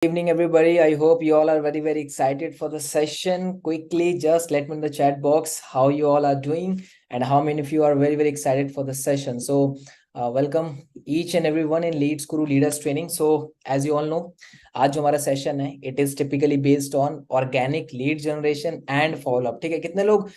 Evening, everybody. I hope you all are very excited for the session. Quickly, just let me in the chat box how you all are doing and how many of you are very excited for the session. So, welcome each and everyone in Leads Guru Leaders Training. So, as you all know, आज जो हमारा session है it is typically based on organic lead generation and follow up. ठीक है, कितने लोग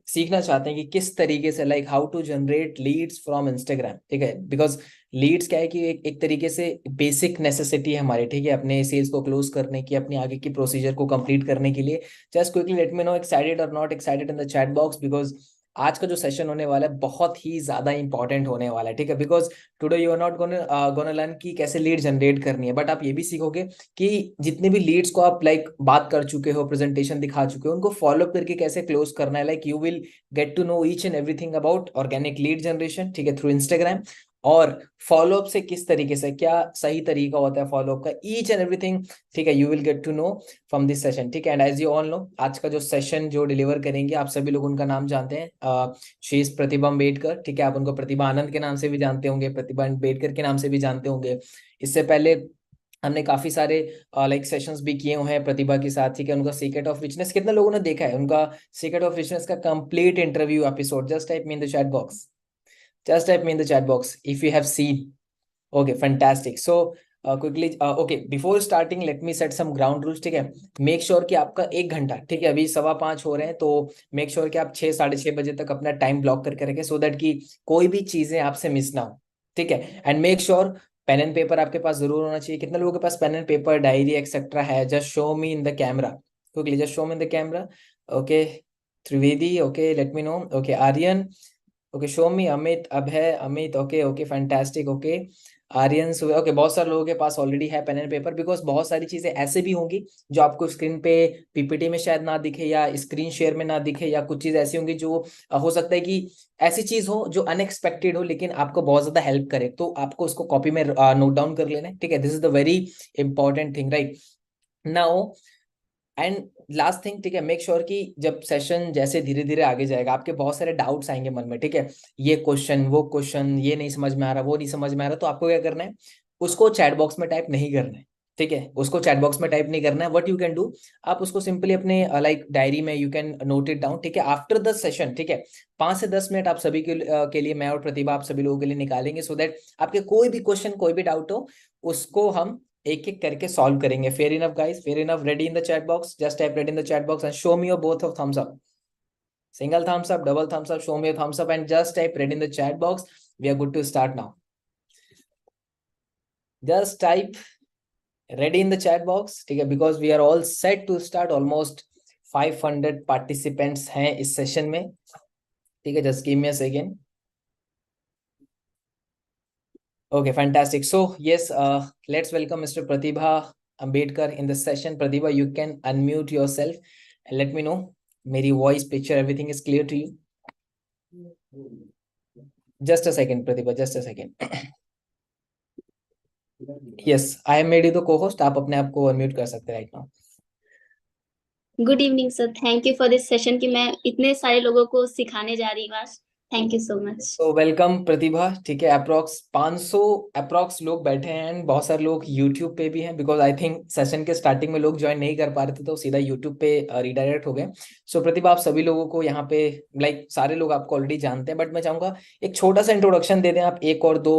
सीखना चाहते हैं कि किस तरीके से how to generate leads from Instagram. ठीक है, बिकॉज लीड्स क्या है कि एक तरीके से बेसिक नेसेसिटी है हमारी. ठीक है, अपने सेल्स को क्लोज करने की, अपनी आगे की प्रोसीजर को कंप्लीट करने के लिए. Just quickly let me know excited or not excited in the chat box, because आज का जो सेशन होने वाला है बहुत ही ज्यादा इंपॉर्टेंट होने वाला है. ठीक है, because today you are not gonna learn कि कैसे लीड जनरेट करनी है, बट आप ये भी सीखोगे कि जितने भी लीड्स को आप बात कर चुके हो, प्रेजेंटेशन दिखा चुके हो, उनको फॉलो करके कैसे क्लोज करना है. You will get to know each and everything about organic lead generation. ठीक है, थ्रू इंस्टाग्राम. और फॉलोअप से किस तरीके से, क्या सही तरीका होता है फॉलोअप का, ईच एंड एवरीथिंग. ठीक है, you will get to know from this session. ठीक है, and as you all know, आज का जो सेशन जो डिलीवर करेंगे, आप सभी लोग उनका नाम जानते हैं. शी इज प्रतिभा अम्बेडकर. ठीक है, आप उनको प्रतिभा आनंद के नाम से भी जानते होंगे, प्रतिभा अम्बेडकर के नाम से भी जानते होंगे. इससे पहले हमने काफी सारे सेशंस भी किए हुए हैं प्रतिभा के साथ. ठीक है, उनका सीक्रेट ऑफ रिचनेस कितने लोगों ने देखा है? उनका सीक्रेट ऑफ रिचनेस का complete interview episode. Just type me in the chat box. Just type me in the chat box if you have seen. Okay, fantastic. So quickly, okay, before starting let me set some ground rules. ठीक है, make sure कि आपका 1 घंटा, ठीक है, अभी 5:15 हो रहे हैं, तो make sure कि आप 6 6:30 बजे तक अपना टाइम ब्लॉक करके रखें, सो दैट कि कोई भी चीजें आपसे मिस ना हो. ठीक है, and make sure pen and paper आपके पास जरूर होना चाहिए. कितने लोगों के पास pen and paper, diary etcetera है? Just show me in the camera quickly, just show me in the camera. Okay, Trivedi, okay, let me know. Okay, Aryan, okay, show me. Amit, Abhay, Amit, okay okay, fantastic. Okay, Aryan, okay, बहुत सारे लोगों के पास already है pen and paper, because बहुत सारी चीजें ऐसे भी होंगी जो आपको स्क्रीन पे पीपीटी में शायद ना दिखे, या स्क्रीन शेयर में ना दिखे, या कुछ चीज ऐसी होंगी जो हो सकता है कि ऐसी चीज हो जो अनएक्सपेक्टेड हो लेकिन आपको बहुत ज्यादा हेल्प करे, तो आपको उसको कॉपी में नोट डाउन कर लेना है. ठीक है, this is the very important thing, right now. And last thing, ठीक है, मेक श्योर कि जब सेशन जैसे धीरे धीरे आगे जाएगा, आपके बहुत सारे डाउट्स आएंगे मन में. ठीक है, ये क्वेश्चन, वो क्वेश्चन, ये नहीं समझ में आ रहा, वो नहीं समझ में आ रहा, तो आपको क्या करना है? उसको चैट बॉक्स में टाइप नहीं करना है. ठीक है, उसको चैट बॉक्स में टाइप नहीं करना है. व्हाट यू कैन डू, आप उसको सिंपली अपने डायरी में you can note it down. ठीक है, आफ्टर द सेशन, ठीक है, 5 से 10 मिनट आप सभी के लिए, मैं और प्रतिभा आप सभी लोगों के लिए निकालेंगे, सो दैट आपके कोई भी क्वेश्चन, कोई भी डाउट हो, उसको हम एक एक करके सॉल्व करेंगे. Fair enough guys, fair enough. Ready in the chat box, just type ready in the chat box and show me your both of thumbs up. Single thumbs up, double thumbs up, show me a thumbs up and just type ready in the chat box. We are good to start now. Just type ready in the chat box. ठीक है, because we are all set to start. Almost 500 participants हैं इस session में. ठीक है, just give me a second. Okay, fantastic. So yes, let's welcome Mr. Pratibha Ambedkar in the session. Pratibha, you can unmute yourself and let me know. मेरी voice, picture, everything is clear to you? Just a second, Pratibha, just a second. Yes, I am made you the co-host. आप अपने आप को unmute कर सकते हैं right now. Good evening sir, thank you for this session कि मैं इतने सारे लोगों को सिखाने जा रही हूँ आज. Thank you so much. तो वेलकम प्रतिभा. ठीक है, अप्रोक्स 500 अप्रोक्स लोग बैठे हैं, and बहुत सारे लोग यूट्यूब पे भी हैं, बिकॉज आई थिंक सेशन के स्टार्टिंग में लोग ज्वाइन नहीं कर पा रहे थे, तो सीधा यूट्यूब पे रिडायरेक्ट हो गए. सो प्रतिभा, आप सभी लोगों को यहाँ पे सारे लोग आपको ऑलरेडी जानते हैं, बट मैं चाहूंगा एक छोटा सा इंट्रोडक्शन दे दें आप, 1 और 2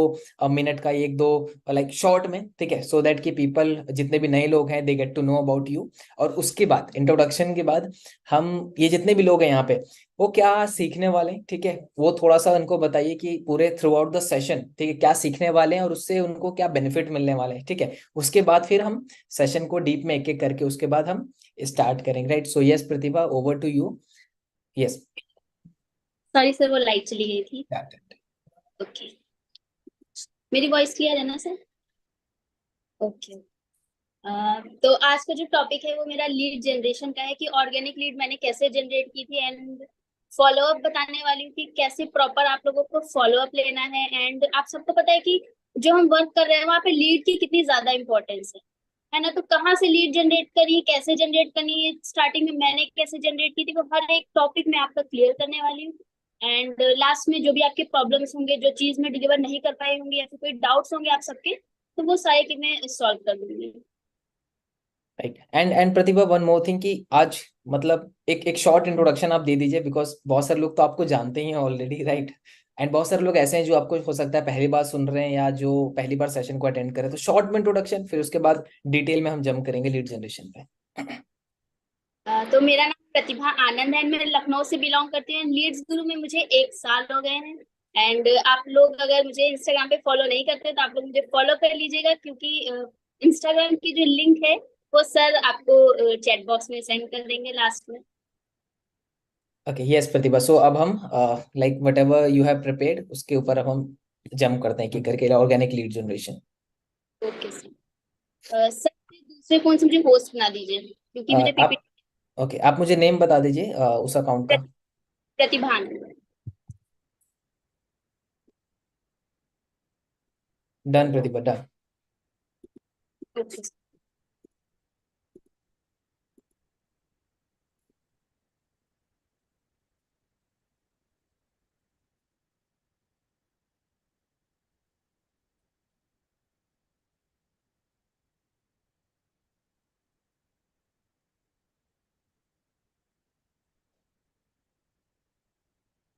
मिनट का, 1 2 शॉर्ट में. ठीक है, सो दैट कि पीपल, जितने भी नए लोग हैं, they get to know about you. और उसके बाद, इंट्रोडक्शन के बाद, हम ये जितने भी लोग हैं यहाँ पे, वो क्या सीखने वाले हैं, ठीक है, वो थोड़ा सा उनको बताइए कि पूरे थ्रू आउट द सेशन, ठीक है, क्या सीखने वाले हैं और उससे उनको क्या बेनिफिट मिलने वाले हैं. ठीक है, उसके बाद फिर हम सेशन को डीप में एक एक करके उसके बाद हम स्टार्ट करेंगे. Right, so yes Pratibha, over to you. Yes, sorry sir, वो लाइट चली गई थी. ओके, मेरी वॉइस क्लियर है ना सर? ओके. तो आज का जो टॉपिक है वो मेरा लीड जनरेशन का है कि ऑर्गेनिक लीड मैंने कैसे जनरेट की थी, एंड फॉलोअप बताने वाली हूँ कि कैसे प्रॉपर आप लोगों को फॉलोअप लेना है. एंड आप सबको पता है कि जो हम वर्क कर रहे हैं वहाँ पे लीड की कितनी ज्यादा इंपॉर्टेंस है ना? तो कहाँ से लीड जनरेट करनी है, कैसे जनरेट करनी है, स्टार्टिंग में मैंने कैसे जनरेट की थी, वो हर एक टॉपिक में आपका क्लियर करने वाली हूँ. एंड लास्ट में जो भी आपके प्रॉब्लम्स होंगे, जो चीज में डिलीवर नहीं कर पाए होंगे, या फिर कोई डाउट्स होंगे आप सबके, तो वो सारे की मैं सॉल्व कर दूंगी. Right. And Pratibha, one more thing कि आज मतलब एक शॉर्ट इंट्रोडक्शन आप दे दीजिए, बिकॉज बहुत सारे लोग तो आपको जानते ही हैं ऑलरेडी, राइट। एंड बहुत सारे लोग ऐसे हैं जो आपको हो सकता है पहली बार सुन रहे हैं या जो पहली बार सेशन को अटेंड करें, तो शॉर्ट में इंट्रोडक्शन, फिर उसके बाद डिटेल में हम जंप करेंगे लीड जनरेशन पे। तो मेरा नाम प्रतिभा आनंद है, मैं लखनऊ से बिलोंग करती हूँ। लीड्स गुरु में मुझे 1 साल हो गए हैं। एंड आप लोग अगर मुझे इंस्टाग्राम पे फॉलो नहीं करते तो आप लोग मुझे फॉलो कर लीजिएगा, क्योंकि इंस्टाग्राम की जो लिंक है वो सर आपको चैट बॉक्स में सेंड कर देंगे लास्ट में। ओके, यस प्रतिभा, सो अब हम like what ever you have prepared उसके ऊपर अब हम जंप करते हैं कि करके organic lead generation. Okay sir. Sir दूसरे फोन से मुझे होस्ट बना दीजिए, क्योंकि मुझे आप पीपीटी। ओके, आप मुझे नेम बता दीजिए उस अकाउंट का। प्रतिभा आनंद। डन प्रतिभा, डन। ओके।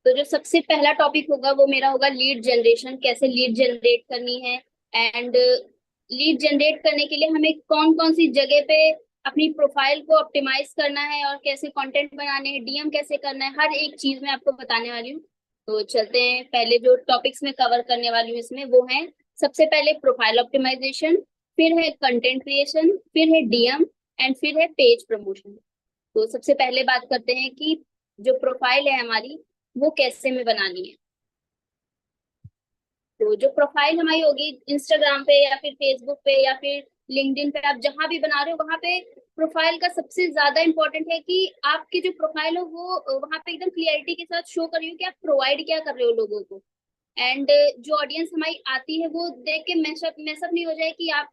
तो जो सबसे पहला टॉपिक होगा वो मेरा होगा लीड जनरेशन, कैसे लीड जनरेट करनी है। एंड लीड जनरेट करने के लिए हमें कौन कौन सी जगह पे अपनी प्रोफाइल को ऑप्टिमाइज करना है और कैसे कंटेंट बनाने हैं, डीएम कैसे करना है, हर एक चीज मैं आपको बताने वाली हूँ। तो चलते हैं, पहले जो टॉपिक्स मैं कवर करने वाली हूँ इसमें वो है, सबसे पहले प्रोफाइल ऑप्टिमाइजेशन, फिर है कंटेंट क्रिएशन, फिर है डीएम, एंड फिर है पेज प्रमोशन। तो सबसे पहले बात करते हैं कि जो प्रोफाइल है हमारी वो कैसे में बनानी है। तो जो प्रोफाइल हमारी होगी इंस्टाग्राम पे या फिर फेसबुक पे या फिर लिंक्डइन पे, आप जहां भी बना रहे हो वहां पे प्रोफाइल का सबसे ज्यादा इंपॉर्टेंट है कि आपकी जो प्रोफाइल हो वो वहां पे एकदम क्लियरिटी के साथ शो कर रही हो कि आप प्रोवाइड क्या कर रहे हो लोगों को। एंड जो ऑडियंस हमारी आती है वो देख के मैसअप नहीं हो जाए कि आप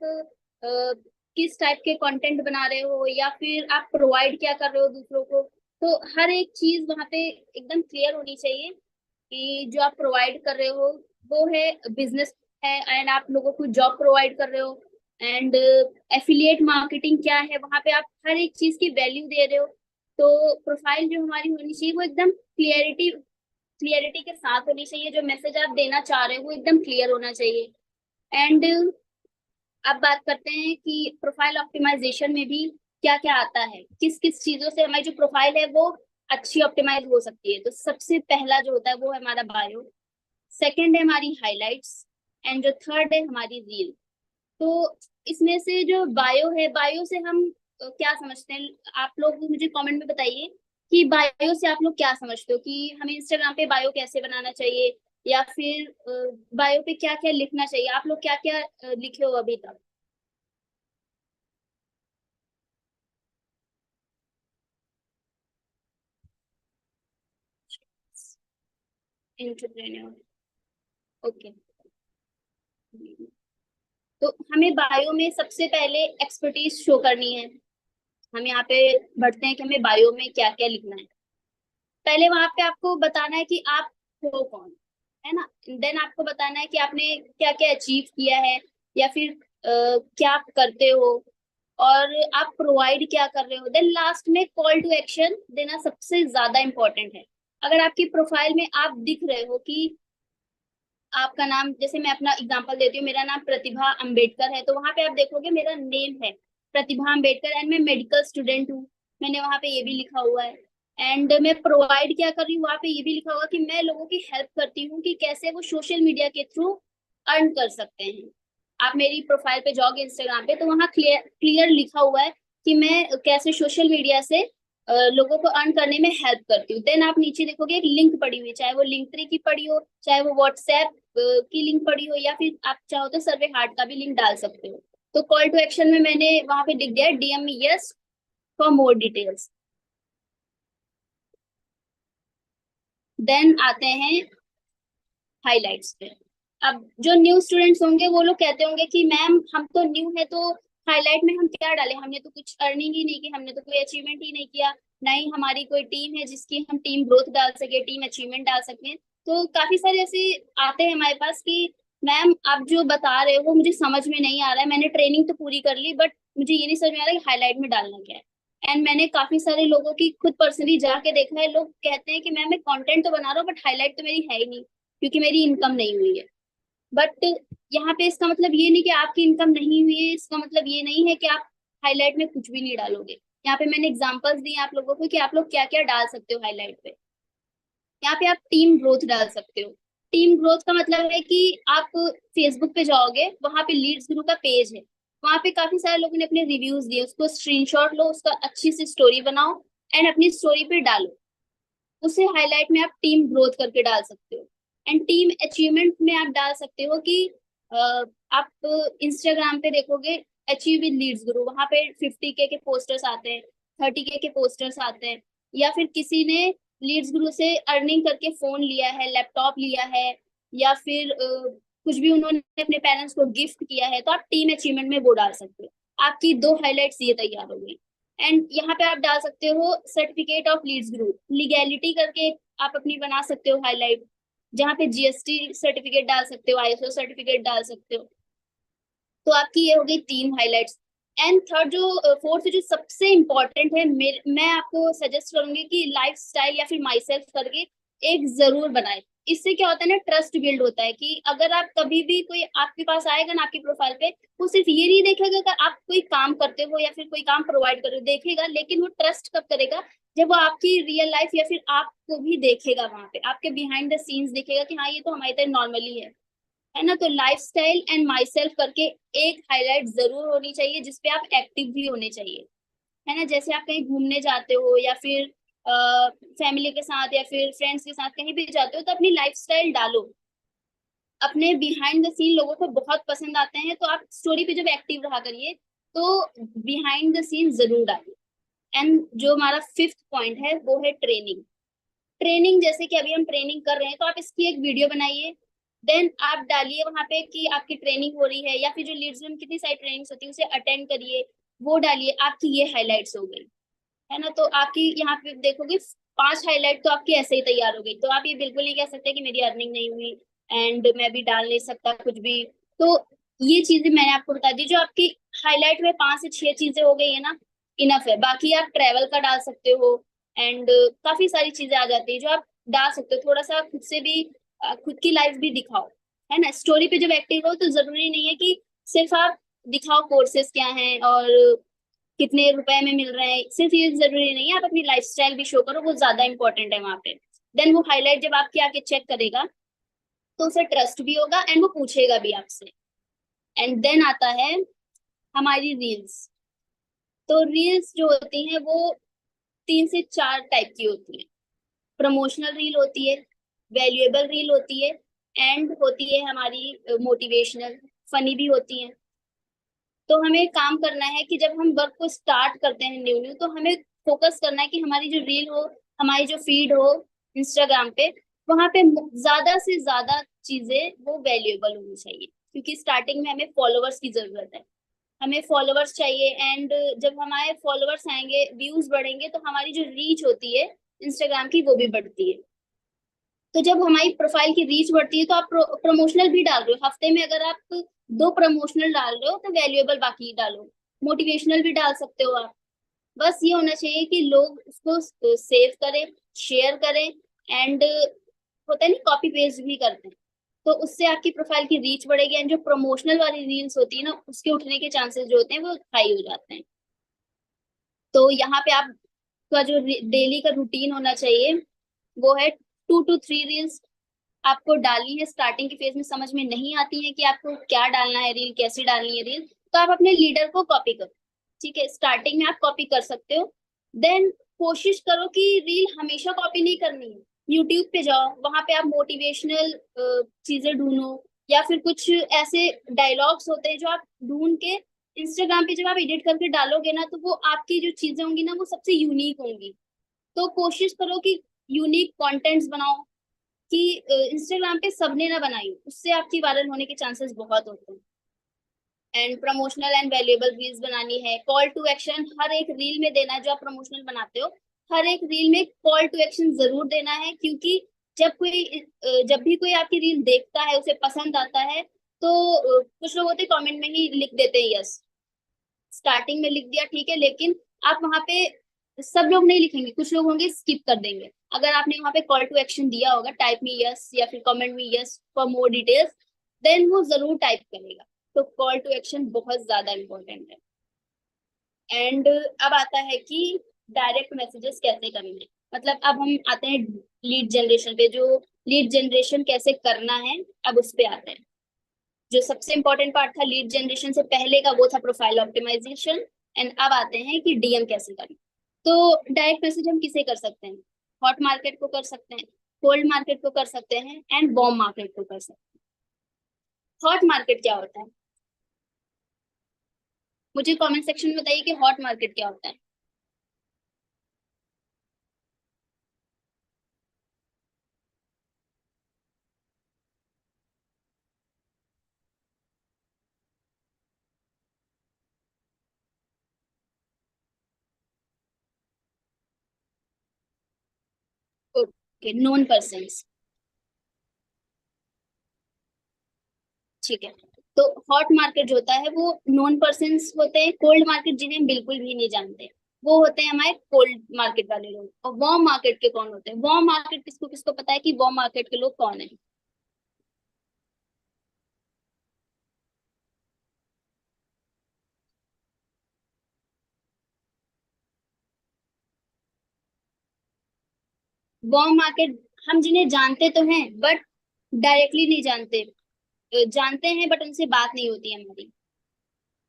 किस टाइप के कंटेंट बना रहे हो या फिर आप प्रोवाइड क्या कर रहे हो दूसरों को। तो हर एक चीज वहां पे एकदम क्लियर होनी चाहिए कि जो आप प्रोवाइड कर रहे हो वो है बिजनेस है, एंड आप लोगों को जॉब प्रोवाइड कर रहे हो। एंड एफिलिएट मार्केटिंग क्या है, वहां पे आप हर एक चीज की वैल्यू दे रहे हो। तो प्रोफाइल जो हमारी होनी चाहिए वो एकदम क्लियरिटी के साथ होनी चाहिए, जो मैसेज आप देना चाह रहे हो वो एकदम क्लियर होना चाहिए। एंड अब बात करते हैं कि प्रोफाइल ऑप्टिमाइजेशन में भी क्या क्या आता है, किस किस चीजों से हमारी जो प्रोफाइल है वो अच्छी ऑप्टिमाइज हो सकती है। तो सबसे पहला जो होता है वो है हमारा बायो, सेकंड है हमारी हाइलाइट्स, एंड जो थर्ड है हमारी रील। तो इसमें से जो बायो है, बायो से हम क्या समझते हैं, आप लोग मुझे कमेंट में बताइए कि बायो से आप लोग क्या समझते हो कि हमें इंस्टाग्राम पे बायो कैसे बनाना चाहिए, या फिर बायो पे क्या क्या लिखना चाहिए। आप लोग क्या क्या लिखे हो अभी तक। एंटरप्रेन्योर। ओके। तो हमें बायो में सबसे पहले एक्सपर्टीज शो करनी है। हम यहाँ पे बढ़ते हैं कि हमें बायो में क्या क्या लिखना है। पहले वहां पे आपको बताना है कि आप हो कौन, है ना। देन आपको बताना है कि आपने क्या क्या अचीव किया है, या फिर क्या आप करते हो, और आप प्रोवाइड क्या कर रहे हो। देन लास्ट में कॉल टू एक्शन देना सबसे ज्यादा इंपॉर्टेंट है। अगर आपकी प्रोफाइल में आप दिख रहे हो कि आपका नाम, जैसे मैं अपना एग्जांपल देती हूँ, मेरा नाम प्रतिभा अंबेडकर है, तो वहां पे आप देखोगे मेरा नेम है प्रतिभा अंबेडकर, एंड मैं मेडिकल स्टूडेंट हूँ, मैंने वहां पे ये भी लिखा हुआ है। एंड मैं प्रोवाइड क्या कर रही हूँ वहां पे ये भी लिखा होगा कि मैं लोगों की हेल्प करती हूँ कि कैसे वो सोशल मीडिया के थ्रू अर्न कर सकते हैं। आप मेरी प्रोफाइल पे जाओगे इंस्टाग्राम पे तो वहाँ क्लियर क्लियर लिखा हुआ है कि मैं कैसे सोशल मीडिया से लोगों को अर्न करने में हेल्प करती हूँ। देन आप नीचे देखोगे एक लिंक पड़ी हुई है, चाहे वो लिंक की पड़ी हो, चाहे वो व्हाट्सएप की लिंक पड़ी हो, या फिर आप चाहो तो सर्वे हार्ट का भी लिंक डाल सकते हो। तो कॉल टू एक्शन में मैंने वहां पे लिख दिया DM me yes for more details. Then आते हैं हाइलाइट्स पे। अब जो न्यू स्टूडेंट्स होंगे वो लोग कहते होंगे कि मैम हम तो न्यू है, तो हाईलाइट में हम क्या डालें, हमने तो कुछ अर्निंग ही नहीं की, हमने तो कोई अचीवमेंट ही नहीं किया, ना ही हमारी कोई टीम है जिसकी हम टीम ग्रोथ डाल सके, टीम अचीवमेंट डाल सके। तो काफी सारे ऐसे आते हैं हमारे पास कि मैम आप जो बता रहे हो वो मुझे समझ में नहीं आ रहा है, मैंने ट्रेनिंग तो पूरी कर ली बट मुझे ये नहीं समझ में आ रहा कि हाईलाइट में डालना क्या है। एंड मैंने काफी सारे लोगों की खुद पर्सनली जाके देखा है, लोग कहते हैं कि मैम मैं कंटेंट तो बना रहा हूँ बट हाईलाइट तो मेरी है ही नहीं, क्योंकि मेरी इनकम नहीं हुई है। बट यहाँ पे इसका मतलब ये नहीं कि आपकी इनकम नहीं हुई है, इसका मतलब ये नहीं है कि आप हाईलाइट में कुछ भी नहीं डालोगे। यहाँ पे मैंने एग्जांपल्स दिए आप लोगों को कि आप लोग क्या क्या डाल सकते हो हाईलाइट पे। यहाँ पे आप टीम ग्रोथ डाल सकते हो। टीम ग्रोथ का मतलब है कि आप फेसबुक पे जाओगे, वहां पे लीड्स ग्रुप का पेज है, वहां पे काफी सारे लोगों ने अपने रिव्यूज दिए, उसको स्क्रीनशॉट लो, उसका अच्छी सी स्टोरी बनाओ एंड अपनी स्टोरी पे डालो। उसे हाईलाइट में आप टीम ग्रोथ करके डाल सकते हो। एंड टीम अचीवमेंट में आप डाल सकते हो कि आप इंस्टाग्राम पे देखोगे अचीव विद लीड्स गुरु, वहां पे 50K के पोस्टर्स आते हैं, 30K के पोस्टर्स आते हैं। या फिर किसी ने लीड्स गुरु से अर्निंग करके फोन लिया है, लैपटॉप लिया है, या फिर कुछ भी उन्होंने अपने पेरेंट्स को गिफ्ट किया है, तो आप टीम अचीवमेंट में वो डाल सकते हो। आपकी 2 हाईलाइट्स ये तैयार हो गई। एंड यहाँ पे आप डाल सकते हो certificate of leads group, legality करके आप अपनी बना सकते हो हाईलाइट, जहाँ पे जीएसटी सर्टिफिकेट डाल सकते हो, आईएसओ सर्टिफिकेट डाल सकते हो। तो आपकी ये हो गई 3 हाईलाइट्स। एंड थर्ड जो फोर्थ जो सबसे इंपॉर्टेंट है, मैं आपको सजेस्ट करूंगी कि लाइफ स्टाइल या फिर माई सेल्फ करके एक जरूर बनाए। इससे क्या होता है ना, ट्रस्ट बिल्ड होता है कि अगर आप कभी भी कोई आपके पास आएगा ना आपकी प्रोफाइल पे, वो सिर्फ ये नहीं देखेगा कि आप कोई काम करते हो या फिर कोई काम प्रोवाइड कर रहे हो, देखेगा, लेकिन वो ट्रस्ट कब करेगा, जब वो आपकी रियल लाइफ या फिर आपको भी देखेगा, वहां पे आपके बिहाइंड द सीन्स देखेगा कि हाँ ये तो हमारी तरह नॉर्मली है ना। तो लाइफस्टाइल एंड माई सेल्फ करके एक हाईलाइट जरूर होनी चाहिए, जिसपे आप एक्टिव भी होने चाहिए, है ना। जैसे आप कहीं घूमने जाते हो या फिर फैमिली के साथ या फिर फ्रेंड्स के साथ कहीं भी जाते हो, तो अपनी लाइफस्टाइल डालो। अपने बिहाइंड द सीन लोगों को बहुत पसंद आते हैं, तो आप स्टोरी पे जब एक्टिव रहा करिए, तो बिहाइंड द सीन जरूर डालिए। एंड जो हमारा फिफ्थ पॉइंट है वो है ट्रेनिंग। ट्रेनिंग जैसे कि अभी हम ट्रेनिंग कर रहे हैं, तो आप इसकी एक वीडियो बनाइए, देन आप डालिए वहां पे कि आपकी ट्रेनिंग हो रही है, या फिर जो लीड्स में कितनी सारी ट्रेनिंग्स होती है उसे अटेंड करिए, वो डालिए। आपकी ये हाईलाइट्स हो गई, है ना। तो आपकी यहाँ पे देखोगे 5 हाईलाइट तो आपकी ऐसे ही तैयार हो गई। तो आप ये बिल्कुल नहीं कह सकते कि मेरी अर्निंग नहीं हुई एंड मैं भी डाल नहीं सकता कुछ भी। तो ये चीजें मैंने आपको बता दी, जो आपकी हाईलाइट में 5 से 6 चीजें हो गई है ना, इनफ है। बाकी आप ट्रेवल का डाल सकते हो एंड काफी सारी चीजें आ जाती है जो आप डाल सकते हो। थोड़ा सा खुद से भी खुद की लाइफ भी दिखाओ, है ना। स्टोरी पे जब एक्टिव हो तो जरूरी नहीं है कि सिर्फ आप दिखाओ कोर्सेस क्या हैं और कितने रुपए में मिल रहे हैं, सिर्फ ये जरूरी नहीं है, आप अपनी लाइफस्टाइल भी शो करो, वो ज्यादा इंपॉर्टेंट है वहां पे। देन वो हाईलाइट जब आपके आके चेक करेगा तो उसे ट्रस्ट भी होगा एंड वो पूछेगा भी आपसे। एंड देन आता है हमारी रील्स। तो रील्स जो होती हैं वो 3 से 4 टाइप की होती है। प्रमोशनल रील होती है, वैल्यूएबल रील होती है, एंड होती है हमारी मोटिवेशनल, फनी भी होती है। तो हमें काम करना है कि जब हम वर्क को स्टार्ट करते हैं न्यू न्यू, तो हमें फोकस करना है कि हमारी जो रील हो, हमारी जो फीड हो इंस्टाग्राम पे, वहां पे ज्यादा से ज्यादा चीजें वो वैल्यूएबल होनी चाहिए, क्योंकि स्टार्टिंग में हमें फॉलोअर्स की जरूरत है। हमें फॉलोअर्स चाहिए एंड जब हमारे फॉलोअर्स आएंगे, व्यूज बढ़ेंगे, तो हमारी जो रीच होती है इंस्टाग्राम की वो भी बढ़ती है। तो जब हमारी प्रोफाइल की रीच बढ़ती है, तो आप प्रमोशनल भी डाल रहे हो। हफ्ते में अगर आप 2 प्रमोशनल डाल रहे हो तो वैल्यूएबल बाकी डालो, मोटिवेशनल भी डाल सकते हो आप। बस ये होना चाहिए कि लोग उसको सेव करें, शेयर करें एंड होता है नहीं, कॉपी पेस्ट भी करते हैं। तो उससे आपकी प्रोफाइल की रीच बढ़ेगी एंड जो प्रमोशनल वाली रील्स होती है ना, उसके उठने के चांसेस जो होते हैं वो हाई हो जाते हैं। तो यहाँ पे आपका जो डेली का रूटीन होना चाहिए वो है 2 to 3 रील्स आपको डालनी है। स्टार्टिंग की फेज में समझ में नहीं आती है कि आपको क्या डालना है, रील कैसे डालनी है रील, तो आप अपने लीडर को कॉपी करो, ठीक है। स्टार्टिंग में आप कॉपी कर सकते हो। देन कोशिश करो कि रील हमेशा कॉपी नहीं करनी है। यूट्यूब पे जाओ, वहां पे आप मोटिवेशनल चीजें ढूंढो, या फिर कुछ ऐसे डायलॉग्स होते हैं जो आप ढूंढ के इंस्टाग्राम पे जब आप एडिट करके डालोगे ना, तो वो आपकी जो चीजें होंगी ना वो सबसे यूनिक होंगी। तो कोशिश करो कि यूनिक कंटेंट्स बनाओ, कि इंस्टाग्राम पे सबने ना बनाई हो, उससे आपकी वायरल होने के चांसेस बहुत होते हैं। And promotional and valuable reels बनानी है। कॉल टू एक्शन हर एक रील में देना है। जो आप प्रमोशनल बनाते हो, हर एक रील में कॉल टू एक्शन जरूर देना है, क्योंकि जब भी कोई आपकी रील देखता है, उसे पसंद आता है, तो कुछ लोग होते हैं कमेंट में ही लिख देते हैं यस, स्टार्टिंग में लिख दिया ठीक है, लेकिन आप वहां पे सब लोग नहीं लिखेंगे, कुछ लोग होंगे स्किप कर देंगे। अगर आपने वहां पे कॉल टू एक्शन दिया होगा, टाइप मी यस या फिर comment me yes for more details, then वो जरूर टाइप करेगा। तो कॉल टू एक्शन बहुत ज्यादा इंपॉर्टेंट है। एंड अब आता है कि डायरेक्ट मैसेजेस कैसे करने, मतलब अब हम आते हैं लीड जनरेशन पे। जो लीड जनरेशन कैसे करना है, अब उस पे आते हैं। जो सबसे इंपॉर्टेंट पार्ट था लीड जनरेशन से पहले का, वो था प्रोफाइल ऑप्टिमाइजेशन। एंड अब आते हैं कि डीएम कैसे करना। तो डायरेक्ट मैसेज हम किसे कर सकते हैं? हॉट मार्केट को कर सकते हैं, कोल्ड मार्केट को कर सकते हैं, एंड वार्म मार्केट को कर सकते हैं। हॉट मार्केट क्या होता है? मुझे कमेंट सेक्शन में बताइए कि हॉट मार्केट क्या होता है। ओके, नोन पर्सन्स, ठीक है। तो हॉट मार्केट जो होता है वो नोन पर्सन्स होते हैं। कोल्ड मार्केट जिन्हें हम बिल्कुल भी नहीं जानते, वो होते हैं हमारे कोल्ड मार्केट वाले लोग। और वार्म मार्केट के कौन होते हैं? वार्म मार्केट किसको किसको पता है कि वार्म मार्केट के लोग कौन है? वार्म मार्केट हम जिन्हें जानते तो हैं, बट डायरेक्टली नहीं जानते। जानते हैं बट उनसे बात नहीं होती है हमारी,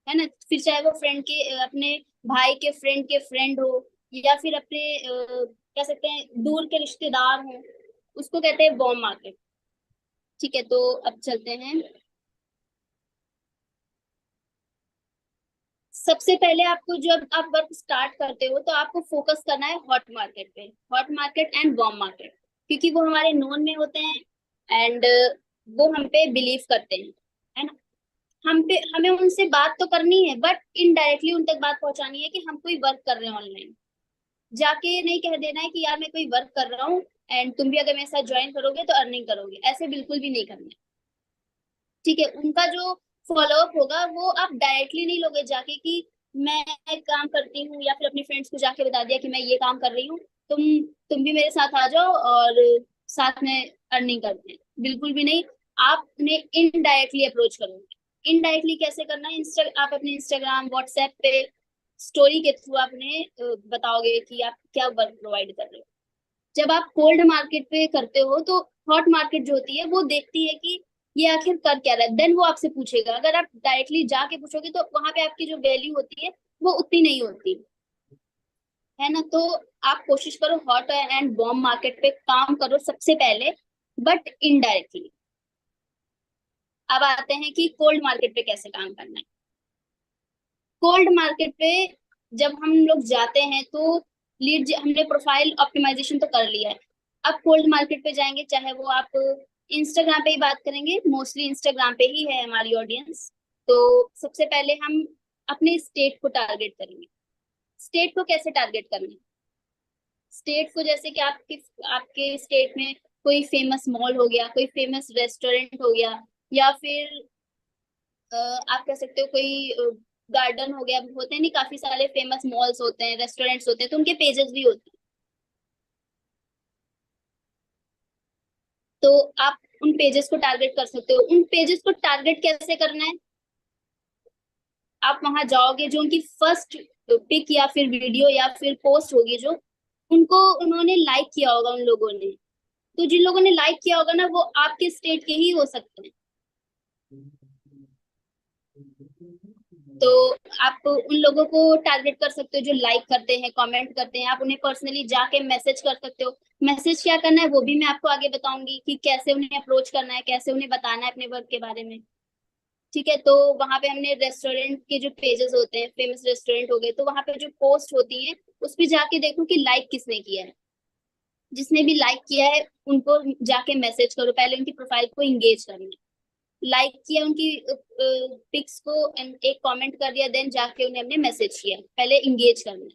है ना। फिर चाहे वो फ्रेंड के अपने भाई के फ्रेंड हो, या फिर अपने कह सकते हैं दूर के रिश्तेदार हो, उसको कहते हैं वार्म मार्केट। ठीक है, तो अब चलते हैं। सबसे पहले आपको जब आप वर्क स्टार्ट करते हो तो आपको फोकस करना है हॉट मार्केट पे, hot market and warm market, क्योंकि वो हमारे नोन में होते हैं। एंड वो हम पे बिलीव करते हैं, है ना। हम पे हमें उनसे बात तो करनी है, बट इनडायरेक्टली उन तक बात पहुंचानी है कि हम कोई वर्क कर रहे हैं ऑनलाइन। जाके नहीं कह देना है कि यार मैं कोई वर्क कर रहा हूँ एंड तुम भी अगर मेरे साथ ज्वाइन करोगे तो अर्निंग करोगे, ऐसे बिल्कुल भी नहीं करना है। ठीक है, उनका जो फॉलोअप होगा वो आप डायरेक्टली नहीं लोगे जाके कि मैं एक काम करती हूँ, या फिर अपनी फ्रेंड्स को जाके बता दिया कि मैं ये काम कर रही हूँ, तुम तुम भी मेरे साथ आ जाओ और साथ में अर्निंग करते हैं। बिल्कुल भी नहीं। आप उन्हें इनडायरेक्टली अप्रोच करोगे। इनडायरेक्टली कैसे करना है? आप अपने इंस्टाग्राम व्हाट्सएप पे स्टोरी के थ्रू आप उन्हें बताओगे कि आप क्या वर्क प्रोवाइड कर रहे हो। जब आप कोल्ड मार्केट पे करते हो तो हॉट मार्केट जो होती है वो देखती है कि ये आखिर कर क्या रहा है, देन वो आपसे पूछेगा। अगर आप डायरेक्टली जाके पूछोगे तो वहां पे आपकी जो वैल्यू होती है वो उतनी नहीं होती, है ना। तो आप कोशिश करो हॉट एंड वार्म मार्केट पे काम करो सबसे पहले, बट इनडायरेक्टली। अब आते हैं कि कोल्ड मार्केट पे कैसे काम करना है। कोल्ड मार्केट पे जब हम लोग जाते हैं तो लीड हमने प्रोफाइल ऑप्टिमाइजेशन तो कर लिया है। अब कोल्ड मार्केट पे जाएंगे, चाहे वो आप इंस्टाग्राम पे ही बात करेंगे, मोस्टली इंस्टाग्राम पे ही है हमारी ऑडियंस। तो सबसे पहले हम अपने स्टेट को टारगेट करेंगे। स्टेट को कैसे टारगेट करना है? स्टेट को जैसे कि आपके आपके स्टेट में कोई फेमस मॉल हो गया, कोई फेमस रेस्टोरेंट हो गया, या फिर आप कह सकते हो कोई गार्डन हो गया। होते हैं नहीं, काफी सारे फेमस मॉल्स होते हैं, रेस्टोरेंट्स होते हैं, तो उनके पेजेस भी होते हैं। तो आप उन पेजेस को टारगेट कर सकते हो। उन पेजेस को टारगेट कैसे करना है? आप वहां जाओगे, जो उनकी फर्स्ट पिक या फिर वीडियो या फिर पोस्ट होगी जो उनको उन्होंने लाइक किया होगा उन लोगों ने, तो जिन लोगों ने लाइक किया होगा ना, वो आपके स्टेट के ही हो सकते हैं। तो आप उन लोगों को टारगेट कर सकते हो जो लाइक करते हैं, कमेंट करते हैं। आप उन्हें पर्सनली जाके मैसेज कर सकते हो। मैसेज क्या करना है वो भी मैं आपको आगे बताऊंगी कि कैसे उन्हें अप्रोच करना है, कैसे उन्हें बताना है अपने वर्क के बारे में। ठीक है, तो वहां पे हमने रेस्टोरेंट के जो पेजेस होते हैं, फेमस रेस्टोरेंट हो गए, तो वहां पे जो पोस्ट होती है उस पे जाके देखो कि लाइक किसने किया है। जिसने भी लाइक किया है उनको जाके मैसेज करो, पहले उनकी प्रोफाइल को इंगेज करना है। लाइक किया उनकी पिक्स को and एक कमेंट कर दिया, देन जाके उन्हें हमने मैसेज किया, पहले इंगेज करना है।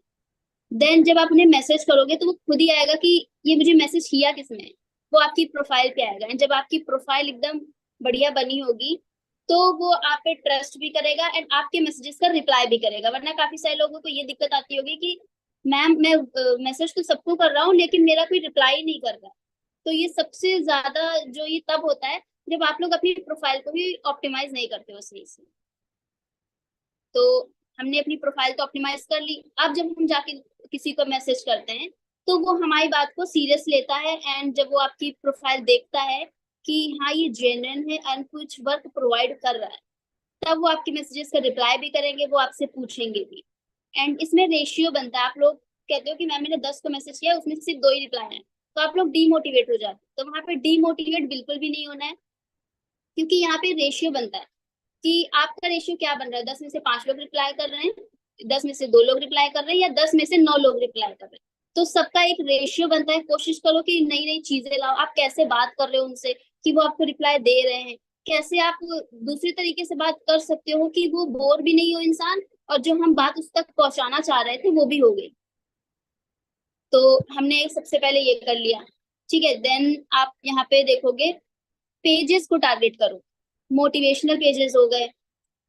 देन जब आप उन्हें मैसेज करोगे तो वो खुद ही आएगा कि ये मुझे मैसेज किया किसने। वो आपकी प्रोफाइल पे आएगा, एंड जब आपकी प्रोफाइल एकदम बढ़िया बनी होगी, तो वो आप पे ट्रस्ट भी करेगा एंड आपके मैसेजेस का रिप्लाई भी करेगा। वरना काफी सारे लोगों को ये दिक्कत आती होगी कि मैम मैं मैसेज तो सबको कर रहा हूँ लेकिन मेरा कोई रिप्लाई नहीं कर रहा। तो ये सबसे ज्यादा जो ये तब होता है जब आप लोग अपनी प्रोफाइल को ही ऑप्टिमाइज नहीं करते हो सही से। तो हमने अपनी प्रोफाइल तो ऑप्टिमाइज कर ली। अब जब हम जाके किसी को मैसेज करते हैं तो वो हमारी बात को सीरियस लेता है एंड जब वो आपकी प्रोफाइल देखता है कि हाँ ये जेन्युइन है एंड कुछ वर्क प्रोवाइड कर रहा है, तब वो आपके मैसेजेस का रिप्लाई भी करेंगे, वो आपसे पूछेंगे भी। एंड इसमें रेशियो बनता है। आप लोग कहते हो कि मैम मैंने 10 को मैसेज किया, उसमें सिर्फ 2 ही रिप्लाई है, तो आप लोग डीमोटिवेट हो जाते हो। तो वहां पे डीमोटिवेट बिल्कुल भी नहीं होना है, क्योंकि यहाँ पे रेशियो बनता है कि आपका रेशियो क्या बन रहा है। 10 में से 5 लोग रिप्लाई कर रहे हैं, 10 में से 2 लोग रिप्लाई कर रहे हैं, या 10 में से 9 लोग रिप्लाई कर रहे हैं। तो सबका एक रेशियो बनता है। कोशिश करो कि नई नई चीजें लाओ। आप कैसे बात कर रहे हो उनसे कि वो आपको रिप्लाई दे रहे हैं, कैसे आप दूसरी तरीके से बात कर सकते हो कि वो बोर भी नहीं हो इंसान, और जो हम बात उस तक पहुंचाना चाह रहे थे वो भी हो गई। तो हमने सबसे पहले ये कर लिया। ठीक है, देन आप यहाँ पे देखोगे पेजेस को टारगेट करो। मोटिवेशनल पेजेस हो गए,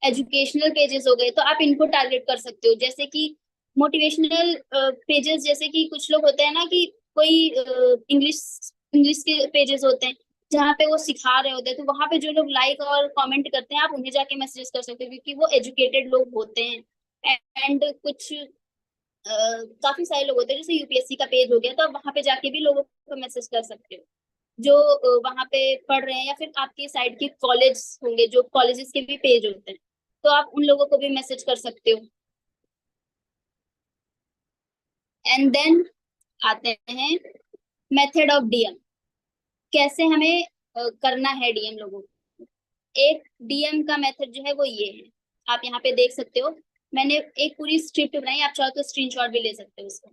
एजुकेशनल पेजेस हो गए, तो आप इनको टारगेट कर सकते हो। जैसे कि मोटिवेशनल पेजेस, जैसे कि कुछ लोग होते हैं ना कि कोई इंग्लिश इंग्लिश के पेजेस होते हैं जहाँ पे वो सिखा रहे होते हैं, तो वहां पे जो लोग लाइक और कमेंट करते हैं आप उन्हें जाके मैसेजेस कर सकते हो, क्योंकि वो एजुकेटेड लोग होते हैं। एंड कुछ काफी सारे लोग होते हैं, जैसे यूपीएससी का पेज हो गया, तो आप वहां पे जाके भी लोगों को मैसेज कर सकते हो जो वहां पे पढ़ रहे हैं, या फिर आपके साइड के कॉलेज होंगे, जो कॉलेजेस के भी पेज होते हैं, तो आप उन लोगों को भी मैसेज कर सकते हो। एंड देन आते हैं मेथड ऑफ डीएम। कैसे हमें करना है डीएम लोगों को। एक डीएम का मेथड जो है वो ये है, आप यहाँ पे देख सकते हो। मैंने एक पूरी स्क्रिप्ट बनाई, आप चाहो तो स्क्रीनशॉट भी ले सकते हो इसका।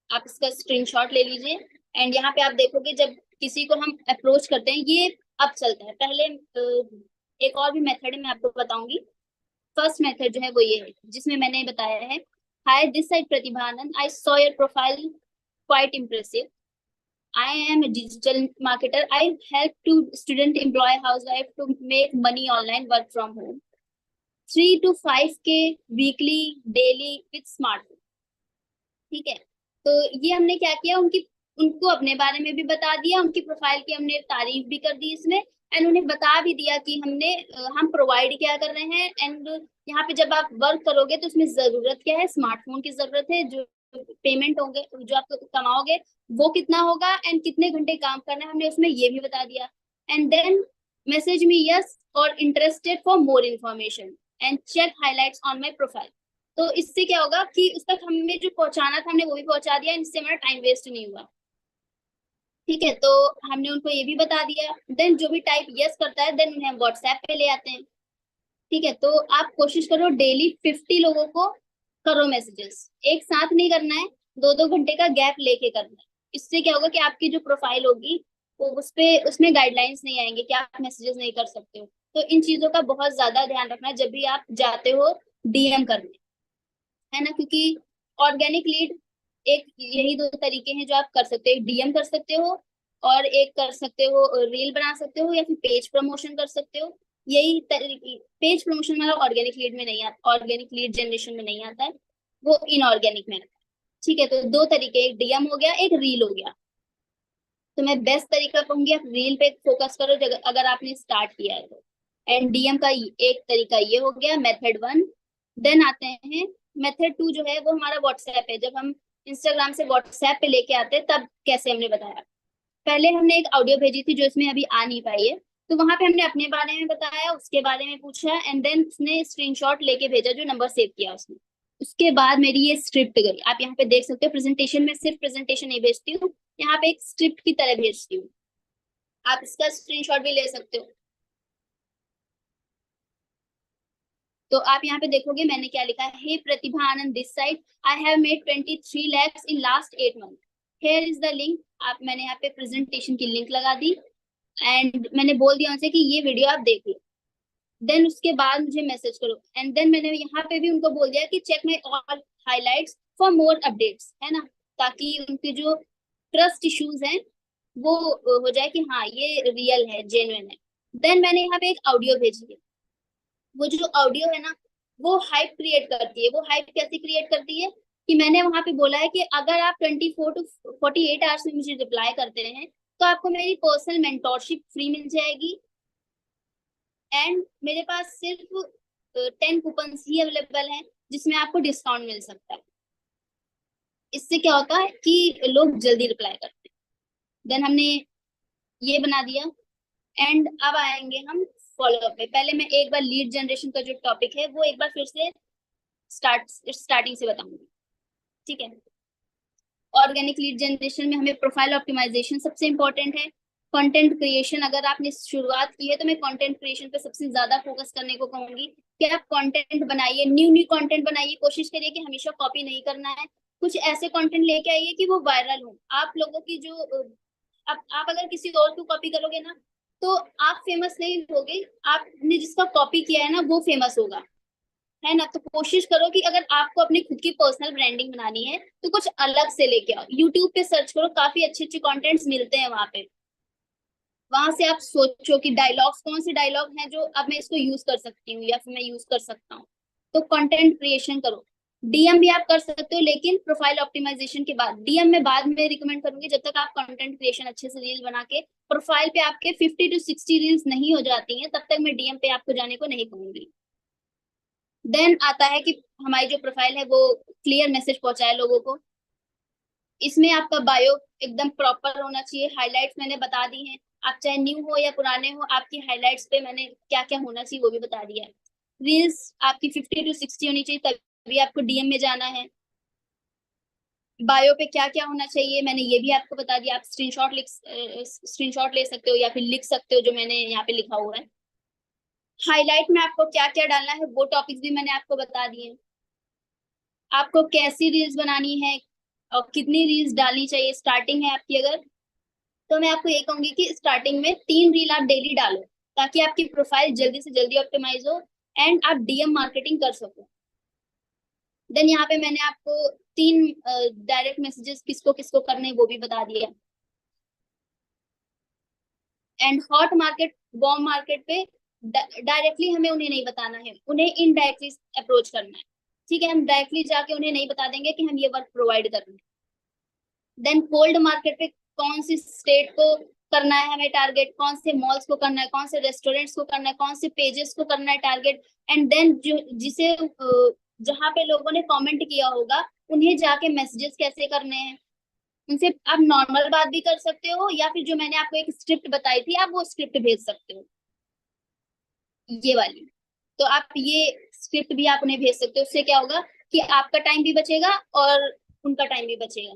आप इसका स्क्रीनशॉट ले लीजिए। एंड यहाँ पे आप देखोगे जब किसी को हम अप्रोच करते हैं, ये अब चलता है। पहले एक और भी मेथड है, मैं आपको बताऊंगी। फर्स्ट मेथड जो है वो ये है, जिसमें मैंने बताया है, hi this side Pratibha Anand, I saw your profile quite impressive, I am a digital marketer, I help to student employ housewife to make money online, work from home, 3 to 5K weekly daily with smartphone। ठीक है, तो ये हमने क्या किया, उनको अपने बारे में भी बता दिया, उनकी प्रोफाइल की हमने तारीफ भी कर दी इसमें, एंड उन्हें बता भी दिया कि हम प्रोवाइड क्या कर रहे हैं। एंड यहाँ पे जब आप वर्क करोगे तो उसमें जरूरत क्या है, स्मार्टफोन की जरूरत है। जो पेमेंट होंगे, जो आप कमाओगे वो कितना होगा, एंड कितने घंटे काम करना है, हमने उसमें ये भी बता दिया। And then message me yes or interested for more information and check highlights on my profile. तो इससे क्या होगा कि उस तक हमें जो पहुंचाना था हमने वो भी पहुंचा दिया, इससे हमारा टाइम वेस्ट नहीं हुआ। ठीक है, तो हमने उनको ये भी बता दिया। देन जो भी टाइप यस करता है, देन उन्हें व्हाट्सएप पे ले आते हैं। ठीक है, तो आप कोशिश करो डेली 50 लोगों को करो मैसेजेस। एक साथ नहीं करना है, 2-2 घंटे का गैप लेके करना है। इससे क्या होगा कि आपकी जो प्रोफाइल होगी वो उसमें गाइडलाइंस नहीं आएंगे कि आप मैसेजेस नहीं कर सकते हो। तो इन चीजों का बहुत ज्यादा ध्यान रखना है जब भी आप जाते हो डीएम करने, है ना। क्योंकि ऑर्गेनिक लीड, एक यही 2 तरीके हैं जो आप कर सकते हो, डीएम कर सकते हो और एक कर सकते हो रील बना सकते हो, या फिर पेज प्रमोशन कर सकते हो। यही तरीके, पेज प्रमोशन मतलब ऑर्गेनिक लीड में नहीं आता, ऑर्गेनिक लीड जनरेशन में नहीं आता है, वो इनऑर्गेनिक में आता है। ठीक है, तो 2 तरीके, एक डीएम हो गया, एक रील हो गया। तो मैं बेस्ट तरीका कहूंगी आप रील पे फोकस करो अगर आपने स्टार्ट किया है तो। एंड डीएम का एक तरीका ये हो गया, मेथड 1। देन आते हैं मेथड 2, जो है वो हमारा व्हाट्सएप है। जब हम इंस्टाग्राम से व्हाट्सएप पे लेके आते हैं तब कैसे हमने बताया। पहले हमने एक ऑडियो भेजी थी जो इसमें अभी आ नहीं पाई है, तो वहां पे हमने अपने बारे में बताया, उसके बारे में पूछा, एंड देन उसने स्क्रीनशॉट लेके भेजा जो नंबर सेव किया उसने। उसके बाद मेरी ये स्क्रिप्ट गई, आप यहाँ पे देख सकते हो। प्रेजेंटेशन में सिर्फ प्रेजेंटेशन नहीं भेजती हूँ, यहाँ पे एक स्क्रिप्ट की तरह भेजती हूँ। आप इसका स्क्रीनशॉट भी ले सकते हो। तो आप यहाँ पे देखोगे मैंने क्या लिखा है, hey Pratibha Anand this side, I have made 23 lakhs in last 8 months, here is the link. आप मैंने यहाँ पे प्रेजेंटेशन की लिंक लगा दी, एंड मैंने बोल दिया उनसे कि ये वीडियो आप देख लो। देन उसके बाद मुझे मैसेज करो, एंड देन मैंने यहाँ पे भी उनको बोल दिया कि check my all highlights for more updates, है ना, ताकि उनके जो ट्रस्ट इश्यूज हैं वो हो जाए कि हाँ ये रियल है, जेन्युइन है। देन मैंने यहाँ पे एक ऑडियो भेजी है। वो जो ऑडियो है ना, वो हाइप क्रिएट करती है। वो हाइप कैसे क्रिएट करती है कि मैंने वहां पे बोला है कि अगर आप 24 to 48 आवर्स में मुझे रिप्लाई करते हैं तो आपको मेरी पर्सनल मेंटोरशिप फ्री मिल जाएगी। एंड मेरे पास सिर्फ 10 कूपन ही अवेलेबल हैं जिसमें आपको डिस्काउंट मिल सकता है। इससे क्या होता है कि लोग जल्दी रिप्लाई करते हैं। देन हमने ये बना दिया। एंड अब आएंगे हम फॉलोअप पे। पहले मैं एक बार लीड जनरेशन का जो टॉपिक है वो एक बार फिर से स्टार्टिंग से बताऊंगी, ठीक है। ऑर्गेनिक लीड जनरेशन में हमें प्रोफाइल ऑप्टिमाइजेशन सबसे इंपॉर्टेंट है। कंटेंट क्रिएशन, अगर आपने शुरुआत की है तो मैं कंटेंट क्रिएशन पे सबसे ज्यादा फोकस करने को कहूंगी कि आप कंटेंट बनाइए, न्यू न्यू कंटेंट बनाइए। कोशिश करिए कि हमेशा कॉपी नहीं करना है। कुछ ऐसे कंटेंट लेके आइए कि वो वायरल हो। आप लोगों की जो आप अगर किसी और को कॉपी करोगे ना तो आप फेमस नहीं होगे। आपने जिसका कॉपी किया है ना वो फेमस होगा, है ना। तो कोशिश करो कि अगर आपको अपनी खुद की पर्सनल ब्रांडिंग बनानी है तो कुछ अलग से लेके आओ। यूट्यूब पे सर्च करो, काफी अच्छे अच्छे कंटेंट्स मिलते हैं वहां पे। वहां से आप सोचो कि डायलॉग्स, कौन से डायलॉग हैं जो अब मैं इसको यूज कर सकती हूँ या फिर मैं यूज कर सकता हूँ। तो कंटेंट क्रिएशन करो। डीएम भी आप कर सकते हो लेकिन प्रोफाइल ऑप्टिमाइजेशन के बाद। डीएम में बाद में रिकमेंड करूंगी जब तक आप कंटेंट क्रिएशन अच्छे से रील बना के प्रोफाइल पे आपके 50 to 60 रील्स नहीं हो जाती हैं तब तक मैं डीएम पे आपको जाने को नहीं कहूंगी। देन आता है कि हमारी जो प्रोफाइल है वो क्लियर मैसेज पहुंचाए लोगों को। इसमें आपका बायो एकदम प्रॉपर होना चाहिए। हाइलाइट्स मैंने बता दी हैं। आप चाहे न्यू हो या पुराने हो, आपकी हाइलाइट्स पे मैंने क्या क्या होना चाहिए वो भी बता दिया है। रील्स आपकी 50 to 60 होनी चाहिए तभी आपको डीएम में जाना है। बायो पे क्या क्या होना चाहिए मैंने ये भी आपको बता दिया। आप स्क्रीनशॉट ले सकते हो या फिर लिख सकते हो जो मैंने यहाँ पे लिखा हुआ है। हाईलाइट में आपको क्या क्या डालना है वो टॉपिक्स भी मैंने आपको बता दिए। आपको कैसी रील्स बनानी है और कितनी रील्स डालनी चाहिए। स्टार्टिंग है आपकी अगर, तो मैं आपको ये कहूंगी कि स्टार्टिंग में 3 रील आप डेली डालो ताकि आपकी प्रोफाइल जल्दी से जल्दी ऑप्टिमाइज हो एंड आप डीएम मार्केटिंग कर सको। देन यहाँ पे मैंने आपको 3 डायरेक्ट मैसेजेस किसको किसको करने हैं वो भी बता दिया। And hot market, warm market पे डायरेक्टली हमें उन्हें नहीं बताना है, उन्हें इनडायरेक्टली अप्रोच करना है, ठीक है। हम डायरेक्टली जाके उन्हें नहीं बता देंगे कि हम ये वर्क प्रोवाइड कर रहे हैं। देन कोल्ड मार्केट पे कौन सी स्टेट को करना है हमें टारगेट, कौन से मॉल्स को करना है, कौन से रेस्टोरेंट्स को करना है, कौन से पेजेस को करना है टारगेट। एंड देन जो जिसे जहां पे लोगों ने कमेंट किया होगा उन्हें जाके मैसेजेस कैसे करने हैं। उनसे आप नॉर्मल बात भी कर सकते हो या फिर जो मैंने आपको एक स्क्रिप्ट बताई थी आप वो स्क्रिप्ट भेज सकते हो, ये वाली। तो आप ये स्क्रिप्ट भी आप उन्हें भेज सकते हो। उससे क्या होगा कि आपका टाइम भी बचेगा और उनका टाइम भी बचेगा।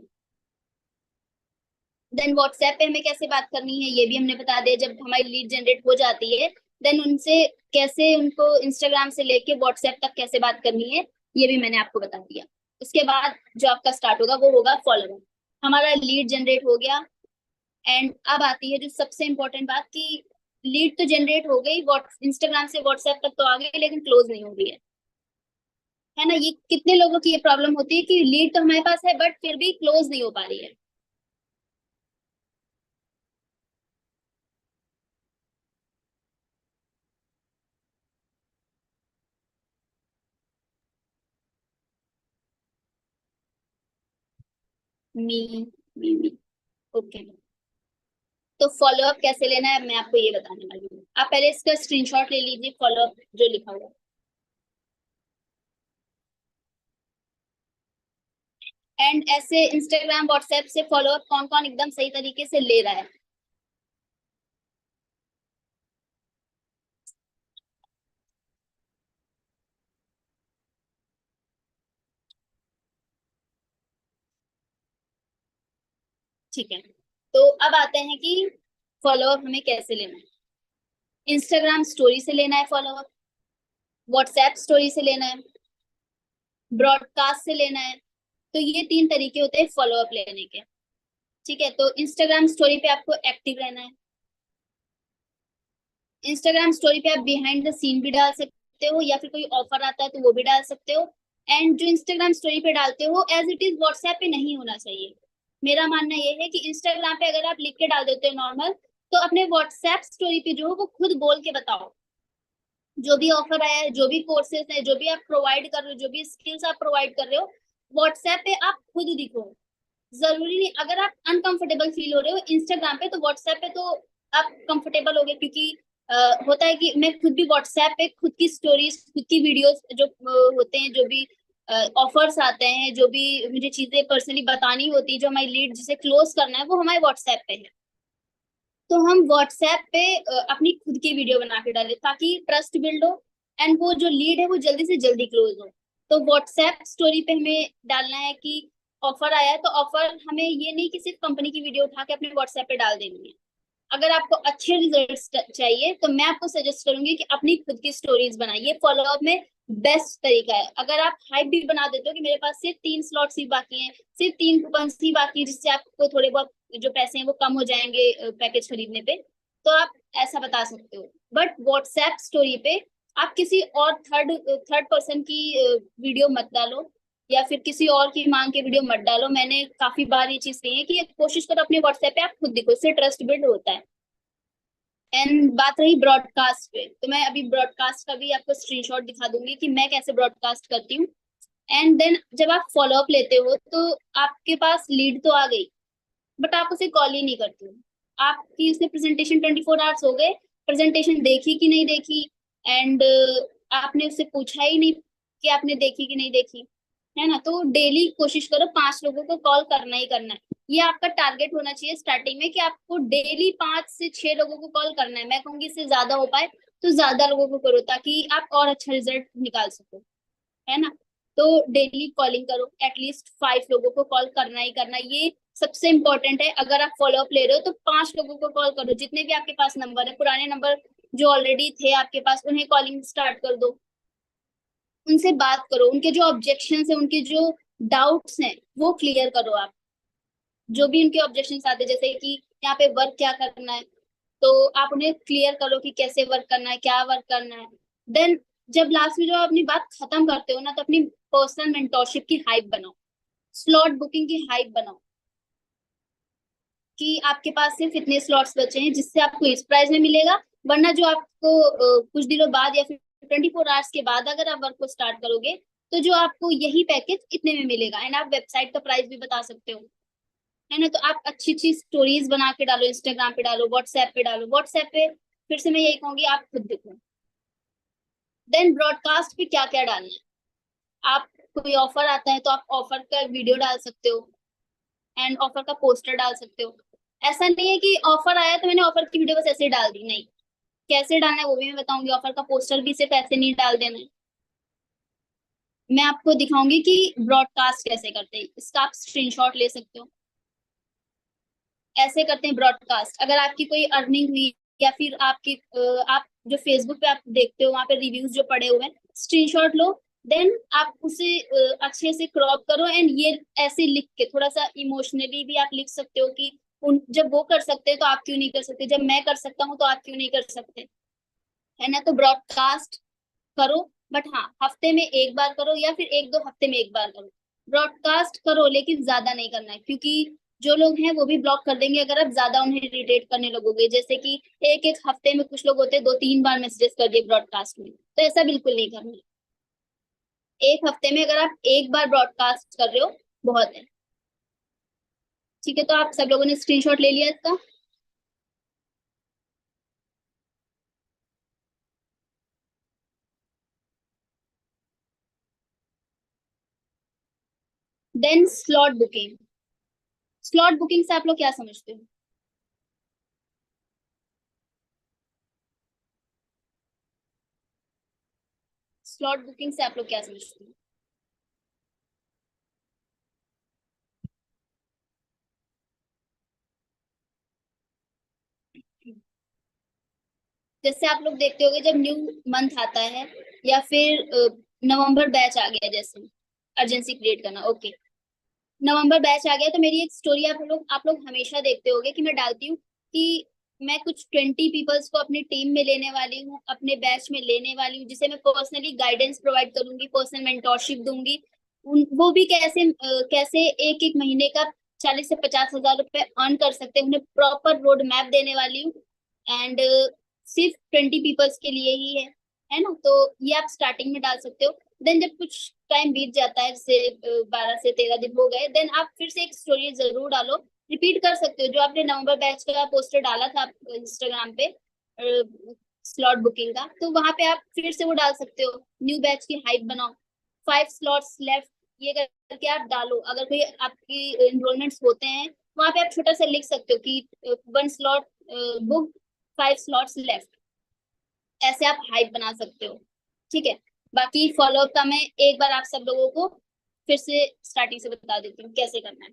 देन व्हाट्सएप पे हमें कैसे बात करनी है ये भी हमने बता दिया। जब हमारी लीड जनरेट हो जाती है देन उनसे कैसे, उनको इंस्टाग्राम से लेके व्हाट्सएप तक कैसे बात करनी है ये भी मैंने आपको बता दिया। उसके बाद जो आपका स्टार्ट होगा वो होगा फॉलोअप। हमारा लीड जनरेट हो गया। एंड अब आती है जो सबसे इंपॉर्टेंट बात कि लीड तो जनरेट हो गई, इंस्टाग्राम से व्हाट्सएप तक तो आ गई लेकिन क्लोज नहीं हो रही है ना। ये कितने लोगों की ये प्रॉब्लम होती है कि लीड तो हमारे पास है बट फिर भी क्लोज नहीं हो पा रही है। मी मी ओके। तो फॉलोअप कैसे लेना है मैं आपको ये बताने वाली हूँ। आप पहले इसका स्क्रीनशॉट ले लीजिए, फॉलोअप जो लिखा हुआ है। एंड ऐसे इंस्टाग्राम व्हाट्सएप से फॉलोअप कौन कौन एकदम सही तरीके से ले रहा है। ठीक है, तो अब आते हैं कि फॉलोअप हमें कैसे लेना है। इंस्टाग्राम स्टोरी से लेना है फॉलोअप, व्हाट्सएप स्टोरी से लेना है, ब्रॉडकास्ट से लेना है। तो ये 3 तरीके होते हैं फॉलोअप लेने के, ठीक है। तो इंस्टाग्राम स्टोरी पे आपको एक्टिव रहना है। इंस्टाग्राम स्टोरी पे आप बिहाइंड द सीन भी डाल सकते हो या फिर कोई ऑफर आता है तो वो भी डाल सकते हो। एंड जो इंस्टाग्राम स्टोरी पे डालते हो एज इट इज व्हाट्सएप पे नहीं होना चाहिए। मेरा मानना ये है कि इंस्टाग्राम पे अगर आप लिख के डाल देते हो नॉर्मल, तो अपने व्हाट्सएप स्टोरी पे जो है वो खुद बोल के बताओ। जो भी ऑफर आया है, जो भी कोर्सेज है, जो भी आप प्रोवाइड कर रहे हो, जो भी स्किल्स आप प्रोवाइड कर रहे हो, व्हाट्सएप पे आप खुद दिखो। जरूरी नहीं, अगर आप अनकंफर्टेबल फील हो रहे हो इंस्टाग्राम पे, तो व्हाट्सएप पे तो आप कंफर्टेबल हो गए, क्योंकि होता है कि मैं खुद भी व्हाट्सएप पे खुद की स्टोरीज, खुद की वीडियोस जो होते हैं, जो भी ऑफर्स आते हैं, जो भी मुझे चीजें पर्सनली बतानी होती है, जो हमारी लीड जिसे क्लोज करना है, वो हमारे व्हाट्सएप पे है। तो हम व्हाट्सएप पे अपनी खुद की वीडियो बना के डालें, ताकि ट्रस्ट बिल्ड हो एंड वो जो लीड है वो जल्दी से जल्दी क्लोज हो। तो व्हाट्सएप स्टोरी पे हमें डालना है कि ऑफर आया है, तो ऑफर हमें ये नहीं कि सिर्फ कंपनी की वीडियो उठा के अपने व्हाट्सएप पे डाल देनी है। अगर आपको अच्छे रिजल्ट्स चाहिए, तो मैं आपको सजेस्ट करूंगी कि अपनी खुद की स्टोरीज बनाइए। फॉलोअप में बेस्ट तरीका है। अगर आप हाइप भी बना देते हो कि मेरे पास सिर्फ 3 स्लॉट्स ही बाकी हैं, सिर्फ 3 कूपन ही बाकी हैं, जिससे आपको थोड़े बहुत जो पैसे हैं वो कम हो जाएंगे पैकेज खरीदने पे, तो आप ऐसा बता सकते हो। बट व्हाट्सएप स्टोरी पे आप किसी और थर्ड थर्ड पर्सन की वीडियो मत डालो, या फिर किसी और की मांग के वीडियो मत डालो। मैंने काफी बार ये चीज कही है कि कोशिश करो अपने व्हाट्सएप पे आप खुद दिखो, इससे ट्रस्ट बिल्ड होता है। एंड बात रही ब्रॉडकास्ट पे, तो मैं अभी ब्रॉडकास्ट का भी आपको स्क्रीनशॉट दिखा दूंगी कि मैं कैसे ब्रॉडकास्ट करती हूँ। एंड देन जब आप फॉलोअप लेते हो, तो आपके पास लीड तो आ गई, बट आप उसे कॉल ही नहीं करते हो। आपकी उसने प्रेजेंटेशन 24 आवर्स हो गए, प्रेजेंटेशन देखी कि नहीं देखी, एंड आपने उससे पूछा ही नहीं कि आपने देखी कि नहीं देखी, है ना। तो डेली कोशिश करो 5 लोगों को कॉल करना ही करना है। ये आपका टारगेट होना चाहिए स्टार्टिंग में, कि आपको डेली 5 से 6 लोगों को कॉल करना है। मैं कहूंगी इससे ज्यादा हो पाए तो ज्यादा लोगों को करो, ताकि आप और अच्छा रिजल्ट निकाल सको, है ना। तो डेली कॉलिंग करो, एटलीस्ट 5 लोगों को कॉल करना ही करना, ये सबसे इंपॉर्टेंट है। अगर आप फॉलोअप ले रहे हो तो 5 लोगों को कॉल करो, जितने भी आपके पास नंबर है, पुराने नंबर जो ऑलरेडी थे आपके पास, उन्हें कॉलिंग स्टार्ट कर दो। उनसे बात करो, उनके जो ऑब्जेक्शन है, उनके जो डाउट्स हैं, वो क्लियर करो आप। जो भी उनके ऑब्जेक्शन आते हैं, जैसे कि यहाँ पे वर्क क्या करना है, तो आप उन्हें क्लियर करो कि कैसे वर्क करना है, क्या वर्क करना है। देन जब लास्ट में जो अपनी बात खत्म करते हो ना, तो अपनी पर्सनल मेंटोरशिप की हाइप बनाओ, स्लॉट बुकिंग की हाइप बनाओ, कि आपके पास सिर्फ इतने स्लॉट्स बचे हैं, जिससे आपको इस प्राइस में मिलेगा। वरना जो आपको कुछ दिनों बाद या फिर 24 आवर्स के बाद अगर आप वर्क को स्टार्ट करोगे, तो जो आपको यही पैकेज इतने में मिलेगा। एंड आप वेबसाइट का प्राइस भी बता सकते हो, है ना। तो आप अच्छी अच्छी स्टोरीज बना के डालो, इंस्टाग्राम पे डालो, व्हाट्सएप पे डालो। व्हाट्सएप पे फिर से मैं यही कहूंगी, आप खुद देखो। देन ब्रॉडकास्ट पे क्या क्या डालना है, आप कोई ऑफर आता है तो आप ऑफर का वीडियो डाल सकते हो, एंड ऑफर का पोस्टर डाल सकते हो। ऐसा नहीं है कि ऑफर आया तो मैंने ऑफर की वीडियो बस ऐसे ही डाल दी, नहीं। कैसे डालना है वो भी मैं बताऊंगी। ऑफर का पोस्टर भी सिर्फ ऐसे नहीं डाल देना है। मैं आपको दिखाऊंगी कि ब्रॉडकास्ट कैसे करते हैं, इसका आप स्क्रीनशॉट ले सकते हो। ऐसे करते हैं ब्रॉडकास्ट। अगर आपकी कोई अर्निंग हुई, या फिर आपकी आप जो फेसबुक पे आप देखते हो, वहां पे रिव्यूज जो पड़े हुए हैं, स्क्रीनशॉट लो। देन आप उसे अच्छे से क्रॉप करो, एंड ये ऐसे लिख के थोड़ा सा इमोशनली भी आप लिख सकते हो कि उन जब वो कर सकते हैं तो आप क्यों नहीं कर सकते, जब मैं कर सकता हूँ तो आप क्यों नहीं कर सकते, है ना। तो ब्रॉडकास्ट करो, बट हाँ, हफ्ते में एक बार करो, या फिर 1-2 हफ्ते में एक बार करो। ब्रॉडकास्ट करो, लेकिन ज्यादा नहीं करना है, क्योंकि जो लोग हैं वो भी ब्लॉक कर देंगे अगर आप ज्यादा उन्हें इरिटेट करने लगोगे। जैसे कि एक एक हफ्ते में कुछ लोग होते हैं 2-3 बार मैसेजेस कर दिए ब्रॉडकास्ट में, तो ऐसा बिल्कुल नहीं करना है। एक हफ्ते में अगर आप एक बार ब्रॉडकास्ट कर रहे हो, बहुत है। ठीक है, तो आप सब लोगों ने स्क्रीनशॉट ले लिया इसका। Then slot booking. Slot booking से आप लोग क्या समझते हो? स्लॉट बुकिंग से आप लोग क्या समझते हो? जैसे आप लोग देखते होगे, जब न्यू मंथ आता है, या फिर नवंबर बैच आ गया, जैसे अर्जेंसी क्रिएट करना, ओके, नवंबर बैच आ गया, तो मेरी एक स्टोरी आप लोग हमेशा देखते होगे कि मैं डालती हूँ कि मैं कुछ 20 पीपल्स को अपनी टीम में लेने वाली हूँ, अपने बैच में लेने वाली हूँ, जिसे मैं पर्सनली गाइडेंस प्रोवाइड करूंगी, पर्सनल मेंटोरशिप दूंगी। वो भी कैसे कैसे एक एक महीने का 40 से 50 हजार रुपए अर्न कर सकते हैं। उन्हें प्रॉपर रोड मैप देने वाली हूँ, एंड सिर्फ 20 पीपल्स के लिए ही है ना। तो ये आप स्टार्टिंग में डाल सकते हो। देन जब कुछ टाइम बीत जाता है, जैसे 12 से 13 दिन हो गए, देन आप फिर से एक स्टोरी जरूर डालो। रिपीट कर सकते हो जो आपने नवंबर बैच का पोस्टर डाला था इंस्टाग्राम पे स्लॉट बुकिंग का, तो वहां पे आप फिर से वो डाल सकते हो। न्यू बैच की हाइप बनाओ, 5 स्लॉट्स लेफ्ट, ये करके आप डालो। अगर कोई आपकी एनरोलमेंट्स होते हैं, वहां पे आप छोटा सा लिख सकते हो कि 1 स्लॉट बुक, 5 स्लॉट्स लेफ्ट। ऐसे आप हाइप बना सकते हो। ठीक है, बाकी फॉलोअप का मैं एक बार आप सब लोगों को फिर से स्टार्टिंग से बता देती हूँ कैसे करना है।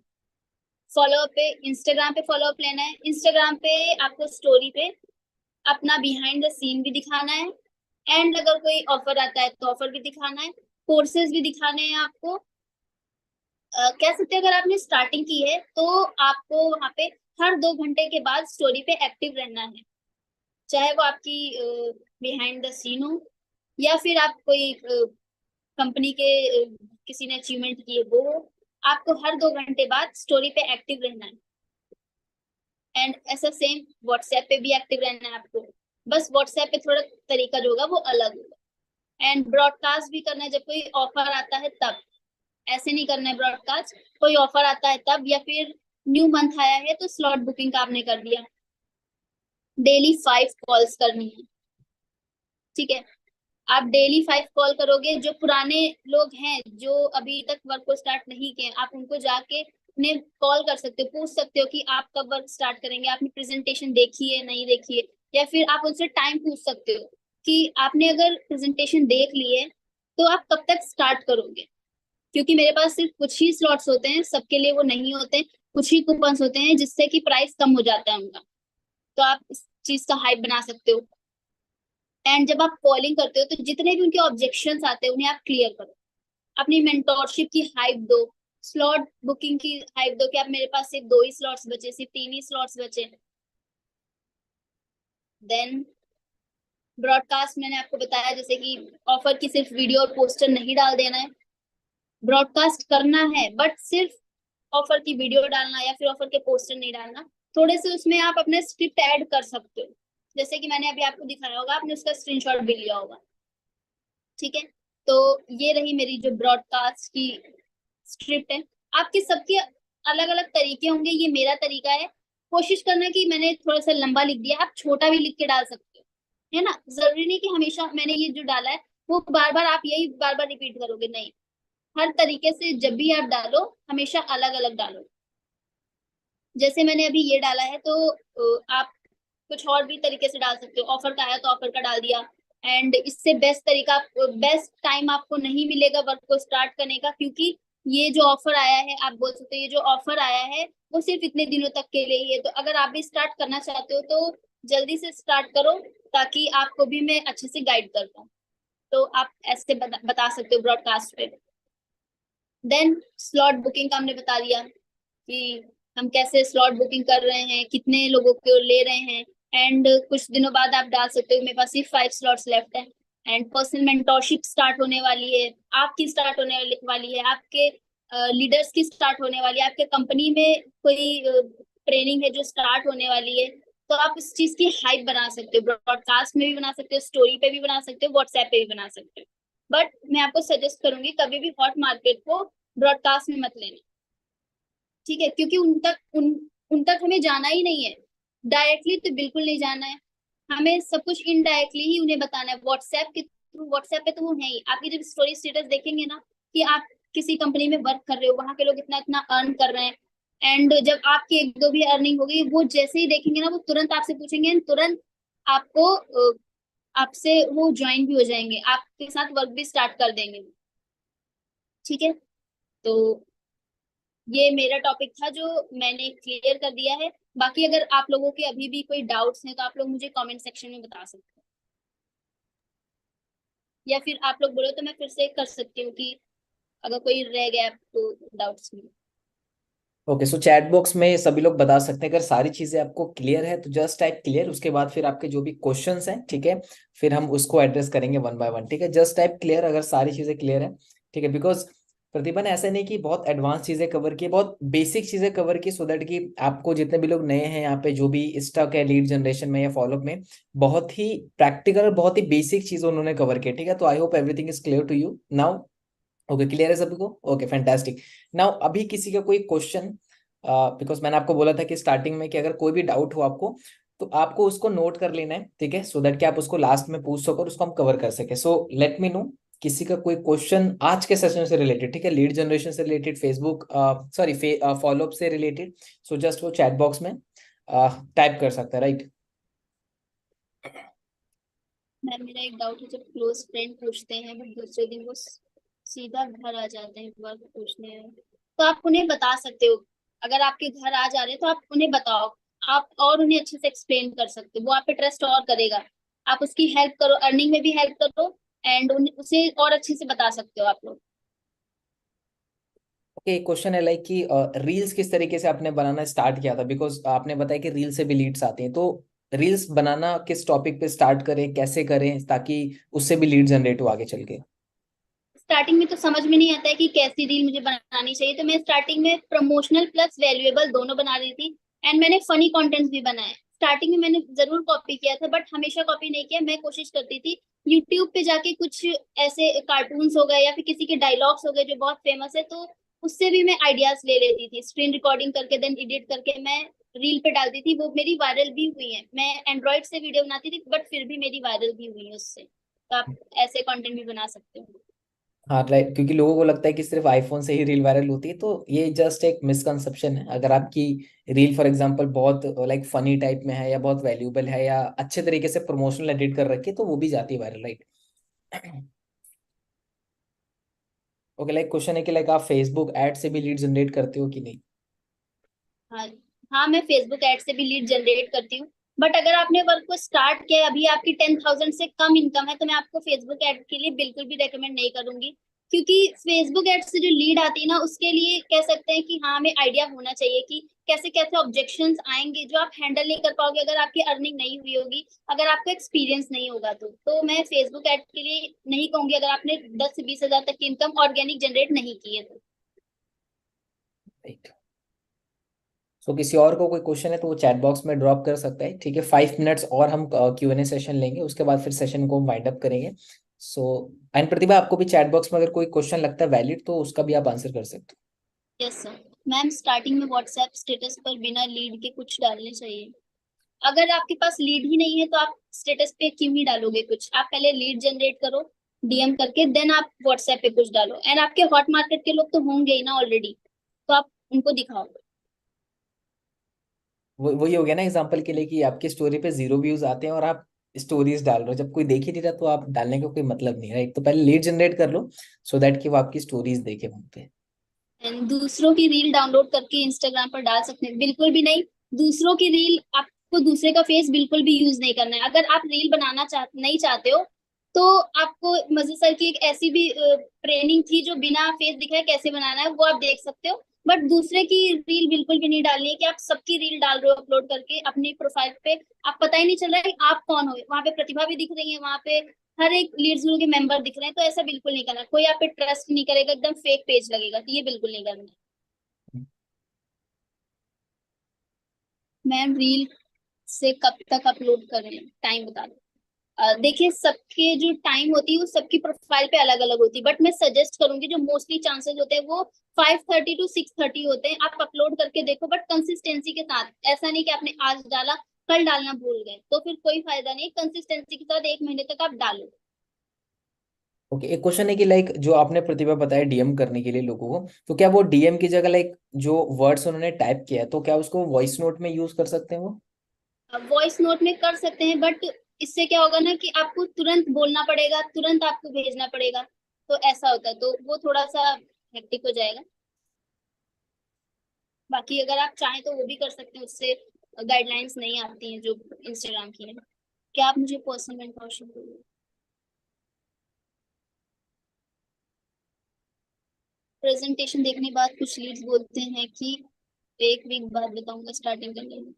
फॉलोअप पे इंस्टाग्राम पे फॉलोअप लेना है। इंस्टाग्राम पे आपको स्टोरी पे अपना बिहाइंड द सीन भी दिखाना है, एंड अगर कोई ऑफर आता है तो ऑफर भी दिखाना है, कोर्सेज भी दिखाने हैं आपको। कह सकते हैं अगर आपने स्टार्टिंग की है तो आपको वहां पे हर 2 घंटे के बाद स्टोरी पे एक्टिव रहना है, चाहे वो आपकी बिहाइंड द सीन हो, या फिर आप कोई कंपनी के किसी ने अचीवमेंट की है वो हो। आपको हर 2 घंटे बाद स्टोरी पे एक्टिव रहना है। एंड ऐसा सेम व्हाट्सएप पे भी एक्टिव रहना है आपको। बस व्हाट्सएप पे थोड़ा तरीका जो होगा वो अलग होगा। एंड ब्रॉडकास्ट भी करना है जब कोई ऑफर आता है तब। ऐसे नहीं करना है ब्रॉडकास्ट, कोई ऑफर आता है तब, या फिर न्यू मंथ आया है तो स्लॉट बुकिंग का आपने कर दिया। डेली 5 कॉल्स करनी है। ठीक है, आप डेली 5 कॉल करोगे। जो पुराने लोग हैं जो अभी तक वर्क को स्टार्ट नहीं किए, आप उनको जाके उन्हें कॉल कर सकते हो, पूछ सकते हो कि आप कब वर्क स्टार्ट करेंगे, आपने प्रेजेंटेशन देखी है नहीं देखी है। या फिर आप उनसे टाइम पूछ सकते हो कि आपने अगर प्रेजेंटेशन देख ली है तो आप कब तक स्टार्ट करोगे। क्योंकि मेरे पास सिर्फ कुछ ही स्लॉट्स होते हैं, सबके लिए वो नहीं होते। कुछ ही कूपन्स होते हैं जिससे कि प्राइस कम हो जाता है उनका। तो आप इस चीज का हाइप बना सकते हो। एंड जब आप कॉलिंग करते हो तो जितने भी उनके ऑब्जेक्शंस आते हैं उन्हें आप क्लियर करो। अपनी मेंटोरशिप की हाइप दो, स्लॉट बुकिंग की हाइप दो कि आप मेरे पास सिर्फ 2 ही स्लॉट्स बचे, सिर्फ 3 ही स्लॉट्स बचे। देन ब्रॉडकास्ट मैंने आपको बताया, जैसे कि ऑफर की सिर्फ वीडियो और पोस्टर नहीं डाल देना है, ब्रॉडकास्ट करना है, बट सिर्फ ऑफर की वीडियो डालना या फिर ऑफर के पोस्टर नहीं डालना। थोड़े से उसमें आप अपने स्क्रिप्ट ऐड कर सकते हो, जैसे कि मैंने अभी आपको दिखाया होगा, आपने उसका स्क्रीनशॉट भी लिया होगा। ठीक है, तो ये रही मेरी जो ब्रॉडकास्ट की स्क्रिप्ट है। आपके सबके अलग अलग तरीके होंगे, ये मेरा तरीका है। कोशिश करना कि मैंने थोड़ा सा लंबा लिख दिया, आप छोटा भी लिख के डाल सकते हो, है ना। जरूरी नहीं कि हमेशा मैंने ये जो डाला है वो बार बार आप यही बार बार रिपीट करोगे, नहीं। हर तरीके से जब भी आप डालो हमेशा अलग अलग डालो। जैसे मैंने अभी ये डाला है तो आप कुछ और भी तरीके से डाल सकते हो। ऑफर का आया तो ऑफर का डाल दिया। एंड इससे बेस्ट तरीका, बेस्ट टाइम आपको नहीं मिलेगा वर्क को स्टार्ट करने का, क्योंकि ये जो ऑफर आया है, आप बोल सकते हो ये जो ऑफर आया है वो सिर्फ इतने दिनों तक के लिए ही है। तो अगर आप भी स्टार्ट करना चाहते हो तो जल्दी से स्टार्ट करो, ताकि आपको भी मैं अच्छे से गाइड कर पाऊँ। तो आप ऐसे बता सकते हो ब्रॉडकास्ट पे। देन स्लॉट बुकिंग का हमने बता दिया कि हम कैसे स्लॉट बुकिंग कर रहे हैं, कितने लोगों को ले रहे हैं। एंड कुछ दिनों बाद आप डाल सकते हो मेरे पास सिर्फ 5 स्लॉट्स लेफ्ट है। एंड पर्सनल मेंटोरशिप स्टार्ट होने वाली है, आपकी स्टार्ट होने वाली है, आपके लीडर्स की स्टार्ट होने वाली है, आपके कंपनी में कोई ट्रेनिंग है जो स्टार्ट होने वाली है। तो आप इस चीज की हाइप बना सकते हो, ब्रॉडकास्ट में भी बना सकते हो, स्टोरी पे भी बना सकते हो, व्हाट्सएप पे भी बना सकते हो। बट मैं आपको सजेस्ट करूंगी कभी भी हॉट मार्केट को ब्रॉडकास्ट में मत लेना। ठीक है, क्योंकि उन तक हमें जाना ही नहीं है। डायरेक्टली तो बिल्कुल नहीं जाना है, हमें सब कुछ इनडायरेक्टली ही उन्हें बताना है। व्हाट्सएप के थ्रू, व्हाट्सएप पे तो वो है ही। आपकी जब स्टोरी स्टेटस देखेंगे ना कि आप किसी कंपनी में वर्क कर रहे हो, वहां के लोग इतना इतना अर्न कर रहे हैं, एंड जब आपकी एक दो भी अर्निंग होगी, वो जैसे ही देखेंगे ना वो तुरंत आपसे पूछेंगे and तुरंत आपको आपसे वो ज्वाइन भी हो जाएंगे, आपके साथ वर्क भी स्टार्ट कर देंगे। ठीक है, तो ये मेरा टॉपिक था जो मैंने क्लियर कर दिया है। बाकी अगर आप लोगों के अभी भी कोई डाउट्स हैं तो आप लोग मुझे कमेंट सेक्शन में बता सकते हैं, या फिर आप लोग बोलो तो मैं फिर से कर सकती हूँ कि अगर कोई रह गया तो डाउट्स में। ओके, सो चैट बॉक्स में सभी लोग बता सकते हैं। अगर सारी चीजें आपको क्लियर है तो जस्ट टाइप क्लियर, उसके बाद फिर आपके जो भी क्वेश्चंस हैं, ठीक है, फिर हम उसको एड्रेस करेंगे वन बाय वन। ठीक है, जस्ट टाइप क्लियर अगर सारी चीजें क्लियर है। ठीक है, बिकॉज प्रतिभा ने ऐसा नहीं कि बहुत एडवांस चीजें कवर की, बहुत बेसिक चीजें कवर की, सो दैट कि आपको जितने भी लोग नए हैं यहाँ पे, जो भी स्टक है लीड जनरेशन में या फॉलोअप में, बहुत ही प्रैक्टिकल और बहुत ही बेसिक चीजें उन्होंने कवर की। ठीक है, तो I hope everything is clear to you now. Okay, clear है सभी को? Okay, fantastic. नाउ अभी किसी का कोई क्वेश्चन, बिकॉज मैंने आपको बोला था कि स्टार्टिंग में कि अगर कोई भी डाउट हो आपको, तो आपको उसको नोट कर लेना है, ठीक है, सो दैट कि आप उसको लास्ट में पूछ सको और उसको हम कवर कर सके। सो लेट मी नो किसी का कोई क्वेश्चन आज के सेशन से रिलेटेड, ठीक है, लीड जनरेशन से रिलेटेड, फेसबुक सॉरी फॉलोअप से रिलेटेड। सो जस्ट वो चैट बॉक्स में टाइप कर सकता है, राइट? मैम मेरा एक डाउट है, जब क्लोज फ्रेंड पूछते हैं बट दूसरे दिन वो सीधा घर आ जाते हैं वर्क पूछने हैं, तो आप उन्हें बता सकते हो? अगर आपके घर आ जा रहे हैं तो आप उन्हें बताओ, आप और उन्हें अच्छे से एक्सप्लेन कर सकते हो, वो आप पे ट्रस्ट और करेगा। आप उसकी हेल्प करो, अर्निंग में भी हेल्प करो, एंड उसे और अच्छे से बता सकते हो आप लोग। ओके, क्वेश्चन है लाइक कि रील्स किस तरीके से आपने बनाना स्टार्ट किया था, बिकॉज आपने बताया कि रील से भी लीड्स आती हैं, तो रील्स बनाना किस टॉपिक पे स्टार्ट करें, कैसे करें ताकि उससे भी लीड जनरेट हो आगे चल के? स्टार्टिंग में तो समझ में नहीं आता है कि कैसी रील मुझे बनानी चाहिए, तो मैं स्टार्टिंग में प्रमोशनल प्लस वैल्यूएबल दोनों बना रही थी, एंड मैंने फनी कंटेंट्स भी बनाए। स्टार्टिंग में मैंने जरूर कॉपी किया था, बट हमेशा कॉपी नहीं किया। मैं कोशिश करती थी यूट्यूब पे जाके कुछ ऐसे कार्टून्स हो गए या फिर किसी के डायलॉग्स हो गए जो बहुत फेमस है, तो उससे भी मैं आइडियाज ले लेती थी, स्क्रीन रिकॉर्डिंग करके देन एडिट करके मैं रील पे डालती थी। वो मेरी वायरल भी हुई है। मैं एंड्रॉइड से वीडियो बनाती थी बट फिर भी मेरी वायरल भी हुई है उससे। तो आप ऐसे कंटेंट भी बना सकते हो। हाँ, राइट, क्योंकि लोगों को लगता है कि सिर्फ आईफोन से ही रील वायरल होती है, तो ये जस्ट एक मिसकंसेप्शन है। अगर आपकी रील फॉर एग्जांपल बहुत लाइक फनी टाइप में है या बहुत वैल्यूएबल है या अच्छे तरीके से प्रमोशनल एडिट कर रखी है, तो वो भी जाती है viral, right? Okay, like question है कि लाइक आप फेसबुक एड से भी लीड जनरेट करते हो कि नहीं? हाँ, हाँ मैं फेसबुक एड से भी लीड जनरेट करती हूँ, बट अगर आपने वर्क को स्टार्ट किया है, अभी आपकी 10,000 से कम इनकम है, तो मैं आपको फेसबुक एड के लिए बिल्कुल भी रेकमेंड नहीं करूंगी। क्योंकि फेसबुक एड से जो लीड आती है ना, उसके लिए कह सकते हैं कि हाँ, हमें आइडिया होना चाहिए कि कैसे कैसे ऑब्जेक्शंस आएंगे जो आप हैंडल नहीं कर पाओगे अगर आपकी अर्निंग नहीं हुई होगी, अगर आपको एक्सपीरियंस नहीं होगा। तो मैं फेसबुक एड के लिए नहीं कहूंगी अगर आपने 10 से 20 हजार तक की इनकम ऑर्गेनिक जनरेट नहीं की है तो। राइट। सो किसी और को कोई क्वेश्चन है तो वो चैट बॉक्स में ड्रॉप कर सकता है, ठीक है। 5 मिनट्स और हम Q&A सेशन लेंगे, उसके बाद फिर सेशन को हम वाइंड अप करेंगे। सो एंड प्रतिभा, आपको भी चैट बॉक्स में अगर कोई क्वेश्चन लगता है वैलिड, तो उसका भी आप आंसर कर सकते हो। Yes sir. मैम स्टार्टिंग में व्हाट्सएप स्टेटस पर बिना लीड के कुछ डालने चाहिए? अगर आपके पास लीड ही नहीं है तो आप स्टेटस पे क्यों ही डालोगे कुछ? आप पहले लीड जनरेट करो डीएम करके, देन आप व्हाट्सएप पे कुछ डालो, एंड आपके हॉट मार्केट के लोग तो होंगे ही ना ऑलरेडी, तो आप उनको दिखाओ। वही हो गया ना एग्जाम्पल के लिए कि आपकी स्टोरी पे 0 व्यूज आते हैं और आप स्टोरीज डाल रहे हो, जब कोई देख ही नहीं रहा तो आप डालने का कोई मतलब नहीं है, राइट? तो पहले लीड जनरेट कर लो, सो दैट कि वो आपकी स्टोरीज देखे वहां पे। एंड दूसरों की रील डाउनलोड करके इंस्टाग्राम पर डाल सकते हैं? बिल्कुल भी नहीं। दूसरों की रील, आपको दूसरे का फेस बिल्कुल भी यूज नहीं करना है। अगर आप रील बनाना नहीं चाहते हो, तो आपको मजे सर की एक ऐसी भी ट्रेनिंग थी जो बिना फेस दिखाए कैसे बनाना है, वो आप देख सकते हो। बट दूसरे की रील बिल्कुल भी नहीं डालनी है कि आप सबकी रील डाल रहे हो अपलोड करके अपनी प्रोफाइल पे। आप पता ही नहीं चल रहा है कि आप कौन हो। वहां पे प्रतिभा भी दिख रही है, वहां पे हर एक लीड्स ग्रुप के मेंबर दिख रहे हैं, तो ऐसा बिल्कुल नहीं करना। कोई आप पे ट्रस्ट नहीं करेगा, एकदम फेक पेज लगेगा, तो ये बिल्कुल नहीं करना। मैम रील से कब तक अपलोड करें, टाइम बता दो। देखिए, सबके जो टाइम होती है वो सबकी प्रोफाइल पे अलग अलग होती है, बट मैं सजेस्ट करूंगी जो मोस्टली चांसेस होते हैं वो 5:30 to 6:30 होते हैं। आप अपलोड करके देखो, बट कंसिस्टेंसी के साथ। ऐसा नहीं कि आपने आज डाला कल डालना भूल गए, तो फिर कोई फायदा नहीं। कंसिस्टेंसी के साथ 1 महीने तक आप डालो। ओके, एक क्वेश्चन है कि लाइक जो आपने प्रतिभा बताया डीएम करने के लिए लोगों को, तो क्या वो डीएम की जगह लाइक जो वर्ड्स उन्होंने टाइप किया है, तो क्या उसको वॉइस नोट में यूज कर सकते हैं वो? वॉइस नोट में कर सकते हैं, बट इससे क्या होगा ना कि आपको तुरंत बोलना पड़ेगा, तुरंत आपको भेजना पड़ेगा, तो ऐसा होता है, तो वो थोड़ा सा हेक्टिक हो जाएगा। बाकी अगर आप चाहें तो वो भी कर सकते हैं, उससे गाइडलाइंस नहीं आती हैं जो इंस्टाग्राम की है। क्या आप मुझे पर्सनल मेंटरशिप दोगे? प्रेजेंटेशन देखने के बाद कुछ लीड्स बोलते हैं कि 1 वीक बाद बताऊंगा स्टार्टिंग करने में,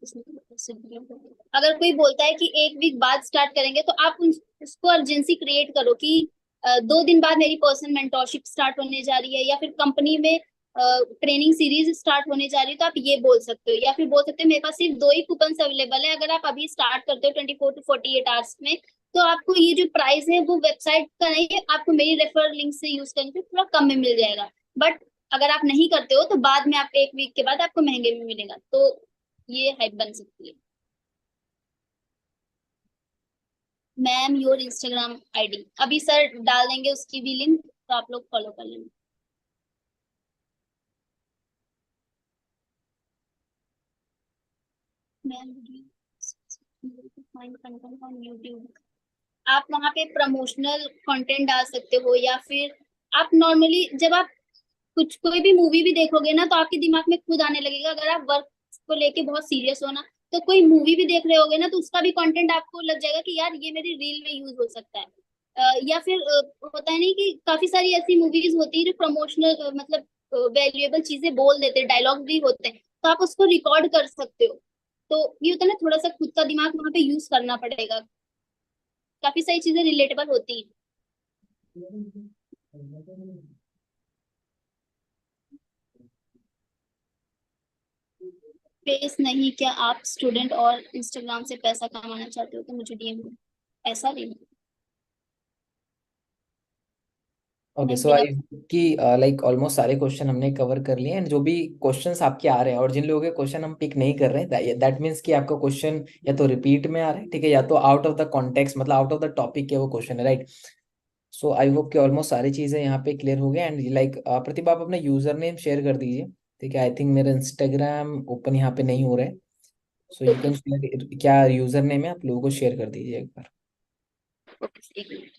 अगर कोई बोलता है कि 1 वीक बाद स्टार्ट करेंगे, तो आप उसको अर्जेंसी क्रिएट करो कि 2 दिन बाद मेरी पर्सनल मेंटोरशिप स्टार्ट होने जा रही है, या फिर कंपनी में ट्रेनिंग सीरीज स्टार्ट होने जा रही है, तो आप ये बोल सकते हो। या फिर बोल सकते हो मेरे पास सिर्फ 2 ही कूपन अवेलेबल है, अगर आप अभी स्टार्ट करते हो 24 to 48 आवर्स में, तो आपको ये जो प्राइस है वो वेबसाइट का नहीं है, आपको मेरी रेफरल लिंक से यूज करने से थोड़ा कम में मिल जाएगा। बट अगर आप नहीं करते हो तो बाद में आप 1 वीक के बाद आपको महंगे में मिलेगा। तो ये हाइप बन सकती है। मैम योर इंस्टाग्राम आईडी अभी सर डाल देंगे, उसकी भी लिंक, तो आप लोग फॉलो कर लेना। Ma'am find content on YouTube, आप वहाँ पे प्रमोशनल कंटेंट डाल सकते हो, या फिर आप नॉर्मली जब आप कुछ कोई भी मूवी भी देखोगे ना, तो आपके दिमाग में खुद आने लगेगा। अगर आप वर्क को लेके बहुत सीरियस हो ना, तो कोई मूवी भी देख रहे होगे ना, तो उसका भी कंटेंट आपको लग जाएगा कि यार ये मेरी रील में यूज हो सकता है। या फिर होता है नहीं कि काफी सारी ऐसी मूवीज होती है जो प्रमोशनल मतलब वैल्यूएबल चीजें बोल देते हैं, डायलॉग भी होते हैं, तो आप उसको रिकॉर्ड कर सकते हो। तो ये होता है ना, थोड़ा सा खुद का दिमाग वहां पे यूज करना पड़ेगा। काफी सारी चीजें रिलेटेबल होती है। फेस नहीं, क्या आप स्टूडेंट और इंस्टाग्राम से पैसा कमाना चाहते हो तो मुझे डीएम करो। ऐसा नहीं। ओके, मैं सो बिना आई कि लाइक ऑलमोस्ट सारे क्वेश्चन हमने कवर कर लिए, एंड जो भी क्वेश्चंस आपके आ रहे हैं और जिन लोगों के क्वेश्चन हम पिक नहीं कर रहे हैं, दैट मीन्स कि आपका क्वेश्चन या तो रिपीट में आ रहा है, ठीक है, या तो आउट ऑफ द कॉन्टेक्स्ट, मतलब आउट ऑफ द टॉपिक के वो क्वेश्चन है, राइट। सो आई होप कि ऑलमोस्ट सारी चीजें यहाँ पे क्लियर हो गई। एंड लाइक प्रतिभा, आप अपना यूजर नेम शेयर कर दीजिए, ठीक है। आई थिंक मेरा इंस्टाग्राम ओपन यहाँ पे नहीं हो रहा है, सो यू कैन शेयर, क्या यूजर नेम है, आप लोगों को शेयर कर दीजिए एक बार। ओके, एक minute.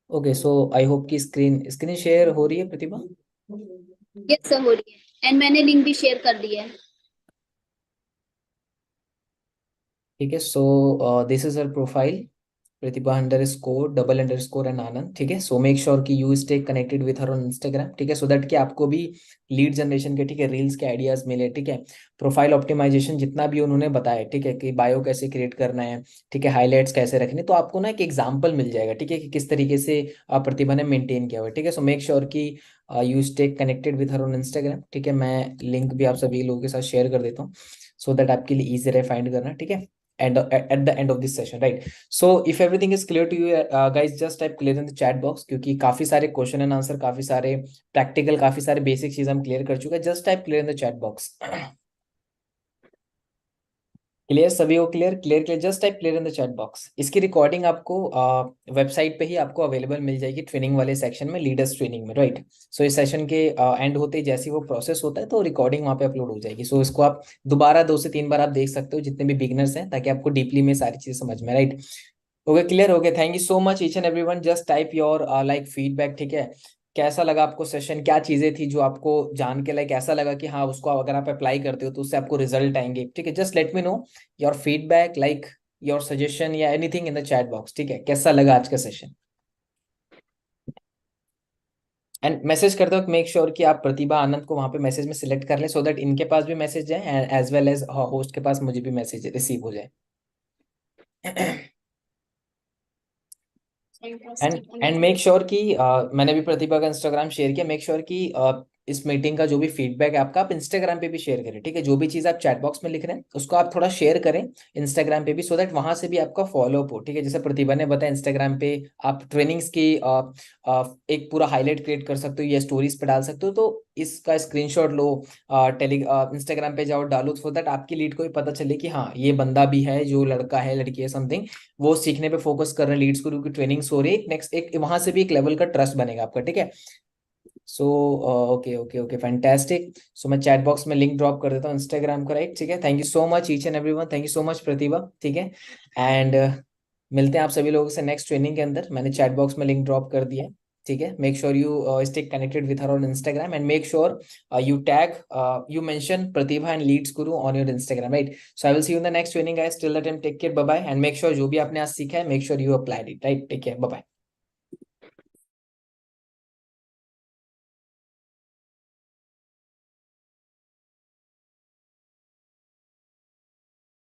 Okay, so I hope कि स्क्रीन स्क्रीन शेयर हो रही है प्रतिभा। यस सर, हो रही है, एंड मैंने लिंक भी शेयर कर दिया है। ठीक है, so this is our profile, Pratibha underscore double underscore and Anand, ठीक है। सो मेक श्योर कि you stay connected with her on Instagram, ठीक है, सो दैट कि आपको भी लीड जनरेशन के, ठीक है, रील्स के आइडियाज मिले, ठीक है। प्रोफाइल ऑप्टिमाइजेशन जितना भी उन्होंने बताया, ठीक है, कि बायो कैसे क्रिएट करना है, ठीक है, हाईलाइट्स कैसे रखने, तो आपको ना एक एग्जाम्पल मिल जाएगा, ठीक है, कि किस तरीके से प्रतिभा ने मेंटेन किया हुआ है, ठीक है। सो मेक श्योर कि you stay connected with her on Instagram, ठीक है। मैं लिंक भी आप सभी लोगों के साथ शेयर कर देता हूँ, सो दैट आपके लिए ईजी रहे फाइंड करना, ठीक है। And at the end of this session, right? So if everything is clear to you, guys, just type clear in the chat box, क्योंकि काफी सारे क्वेश्चन एंड आंसर, काफी सारे प्रैक्टिकल, काफी सारे बेसिक चीज हम क्लियर कर चुके हैं। Just type clear in the chat box. Clear, सभी को clear? Clear clear, just type clear in the chat box. इसकी रिकॉर्डिंग आपको वेबसाइट पे ही आपको अवेलेबल मिल जाएगी, ट्रेनिंग वाले सेक्शन में, लीडर्स ट्रेनिंग में, राइट। सो इस सेशन के एंड होते ही जैसे ही वो प्रोसेस होता है, तो रिकॉर्डिंग वहाँ पे अपलोड हो जाएगी। सो इसको आप दोबारा 2 से 3 बार आप देख सकते हो, जितने भी बिगनर्स हैं, ताकि आपको डीपली में सारी चीजें समझ में, राइट। ओके, क्लियर हो गया। Thank you so much each and everyone. Just type your like feedback, ठीक है। कैसा लगा आपको सेशन, क्या चीजें थी जो आपको जान के लाइक ऐसा लगा कि हाँ, उसको अगर आप अप्लाई करते हो तो उससे आपको रिजल्ट आएंगे, ठीक है। Just let me know your feedback, like your suggestion या anything in the chat box, ठीक है। कैसा लगा आज का सेशन? एंड मैसेज करते वक्त मेक श्योर कि आप प्रतिभा आनंद को वहां पे मैसेज में सिलेक्ट कर लें, सो दैट इनके पास भी मैसेज जाए एज वेल एज होस्ट के पास मुझे भी मैसेज रिसीव हो जाए। एंड मेक श्योर कि मैंने भी प्रतिभा का इंस्टाग्राम शेयर किया, मेक श्योर कि इस मीटिंग का जो भी फीडबैक है आपका, आप इंस्टाग्राम पे भी शेयर करें, ठीक है। जो भी चीज आप चैट बॉक्स में लिख रहे हैं उसको आप थोड़ा शेयर करें इंस्टाग्राम पे भी, सो दैट वहां से भी आपका फॉलो अप हो, ठीक है। जैसे प्रतिभा ने बताया, इंस्टाग्राम पे आप ट्रेनिंग्स की एक पूरा हाईलाइट क्रिएट कर सकते हो या स्टोरीज पे डाल सकते हो, तो इसका स्क्रीनशॉट लो, इंस्टाग्राम पे जाओ, डालो, सो दैट आपकी लीड को भी पता चले कि हाँ, ये बंदा भी है, जो लड़का है, लड़की है, समथिंग, वो सीखने पे फोकस कर रहे हैं, लीड्स गुरु की ट्रेनिंग्स हो रही है, नेक्स्ट एक वहां से भी एक लेवल का ट्रस्ट बनेगा आपका, ठीक है। So okay okay okay, fantastic. So मैं चैट बॉक्स में लिंक ड्रॉप कर देता हूँ इंस्टाग्राम का, राइट, ठीक है। Thank you so much each and everyone, thank you so much Pratibha, ठीक है। एंड मिलते हैं आप सभी लोगों से नेक्स्ट ट्रेनिंग के अंदर। मैंने चैट बॉक्स में लिंक ड्रॉप कर दिया है, ठीक है। Make sure you stay connected with her on Instagram, and make sure you tag, you mention Pratibha and Leads Guru on your Instagram, right. So I will see you in the next training guys, till that time take care, bye bye, and make sure जो भी आपने आज सीखा है, make sure you applied it, right. Take care, bye bye.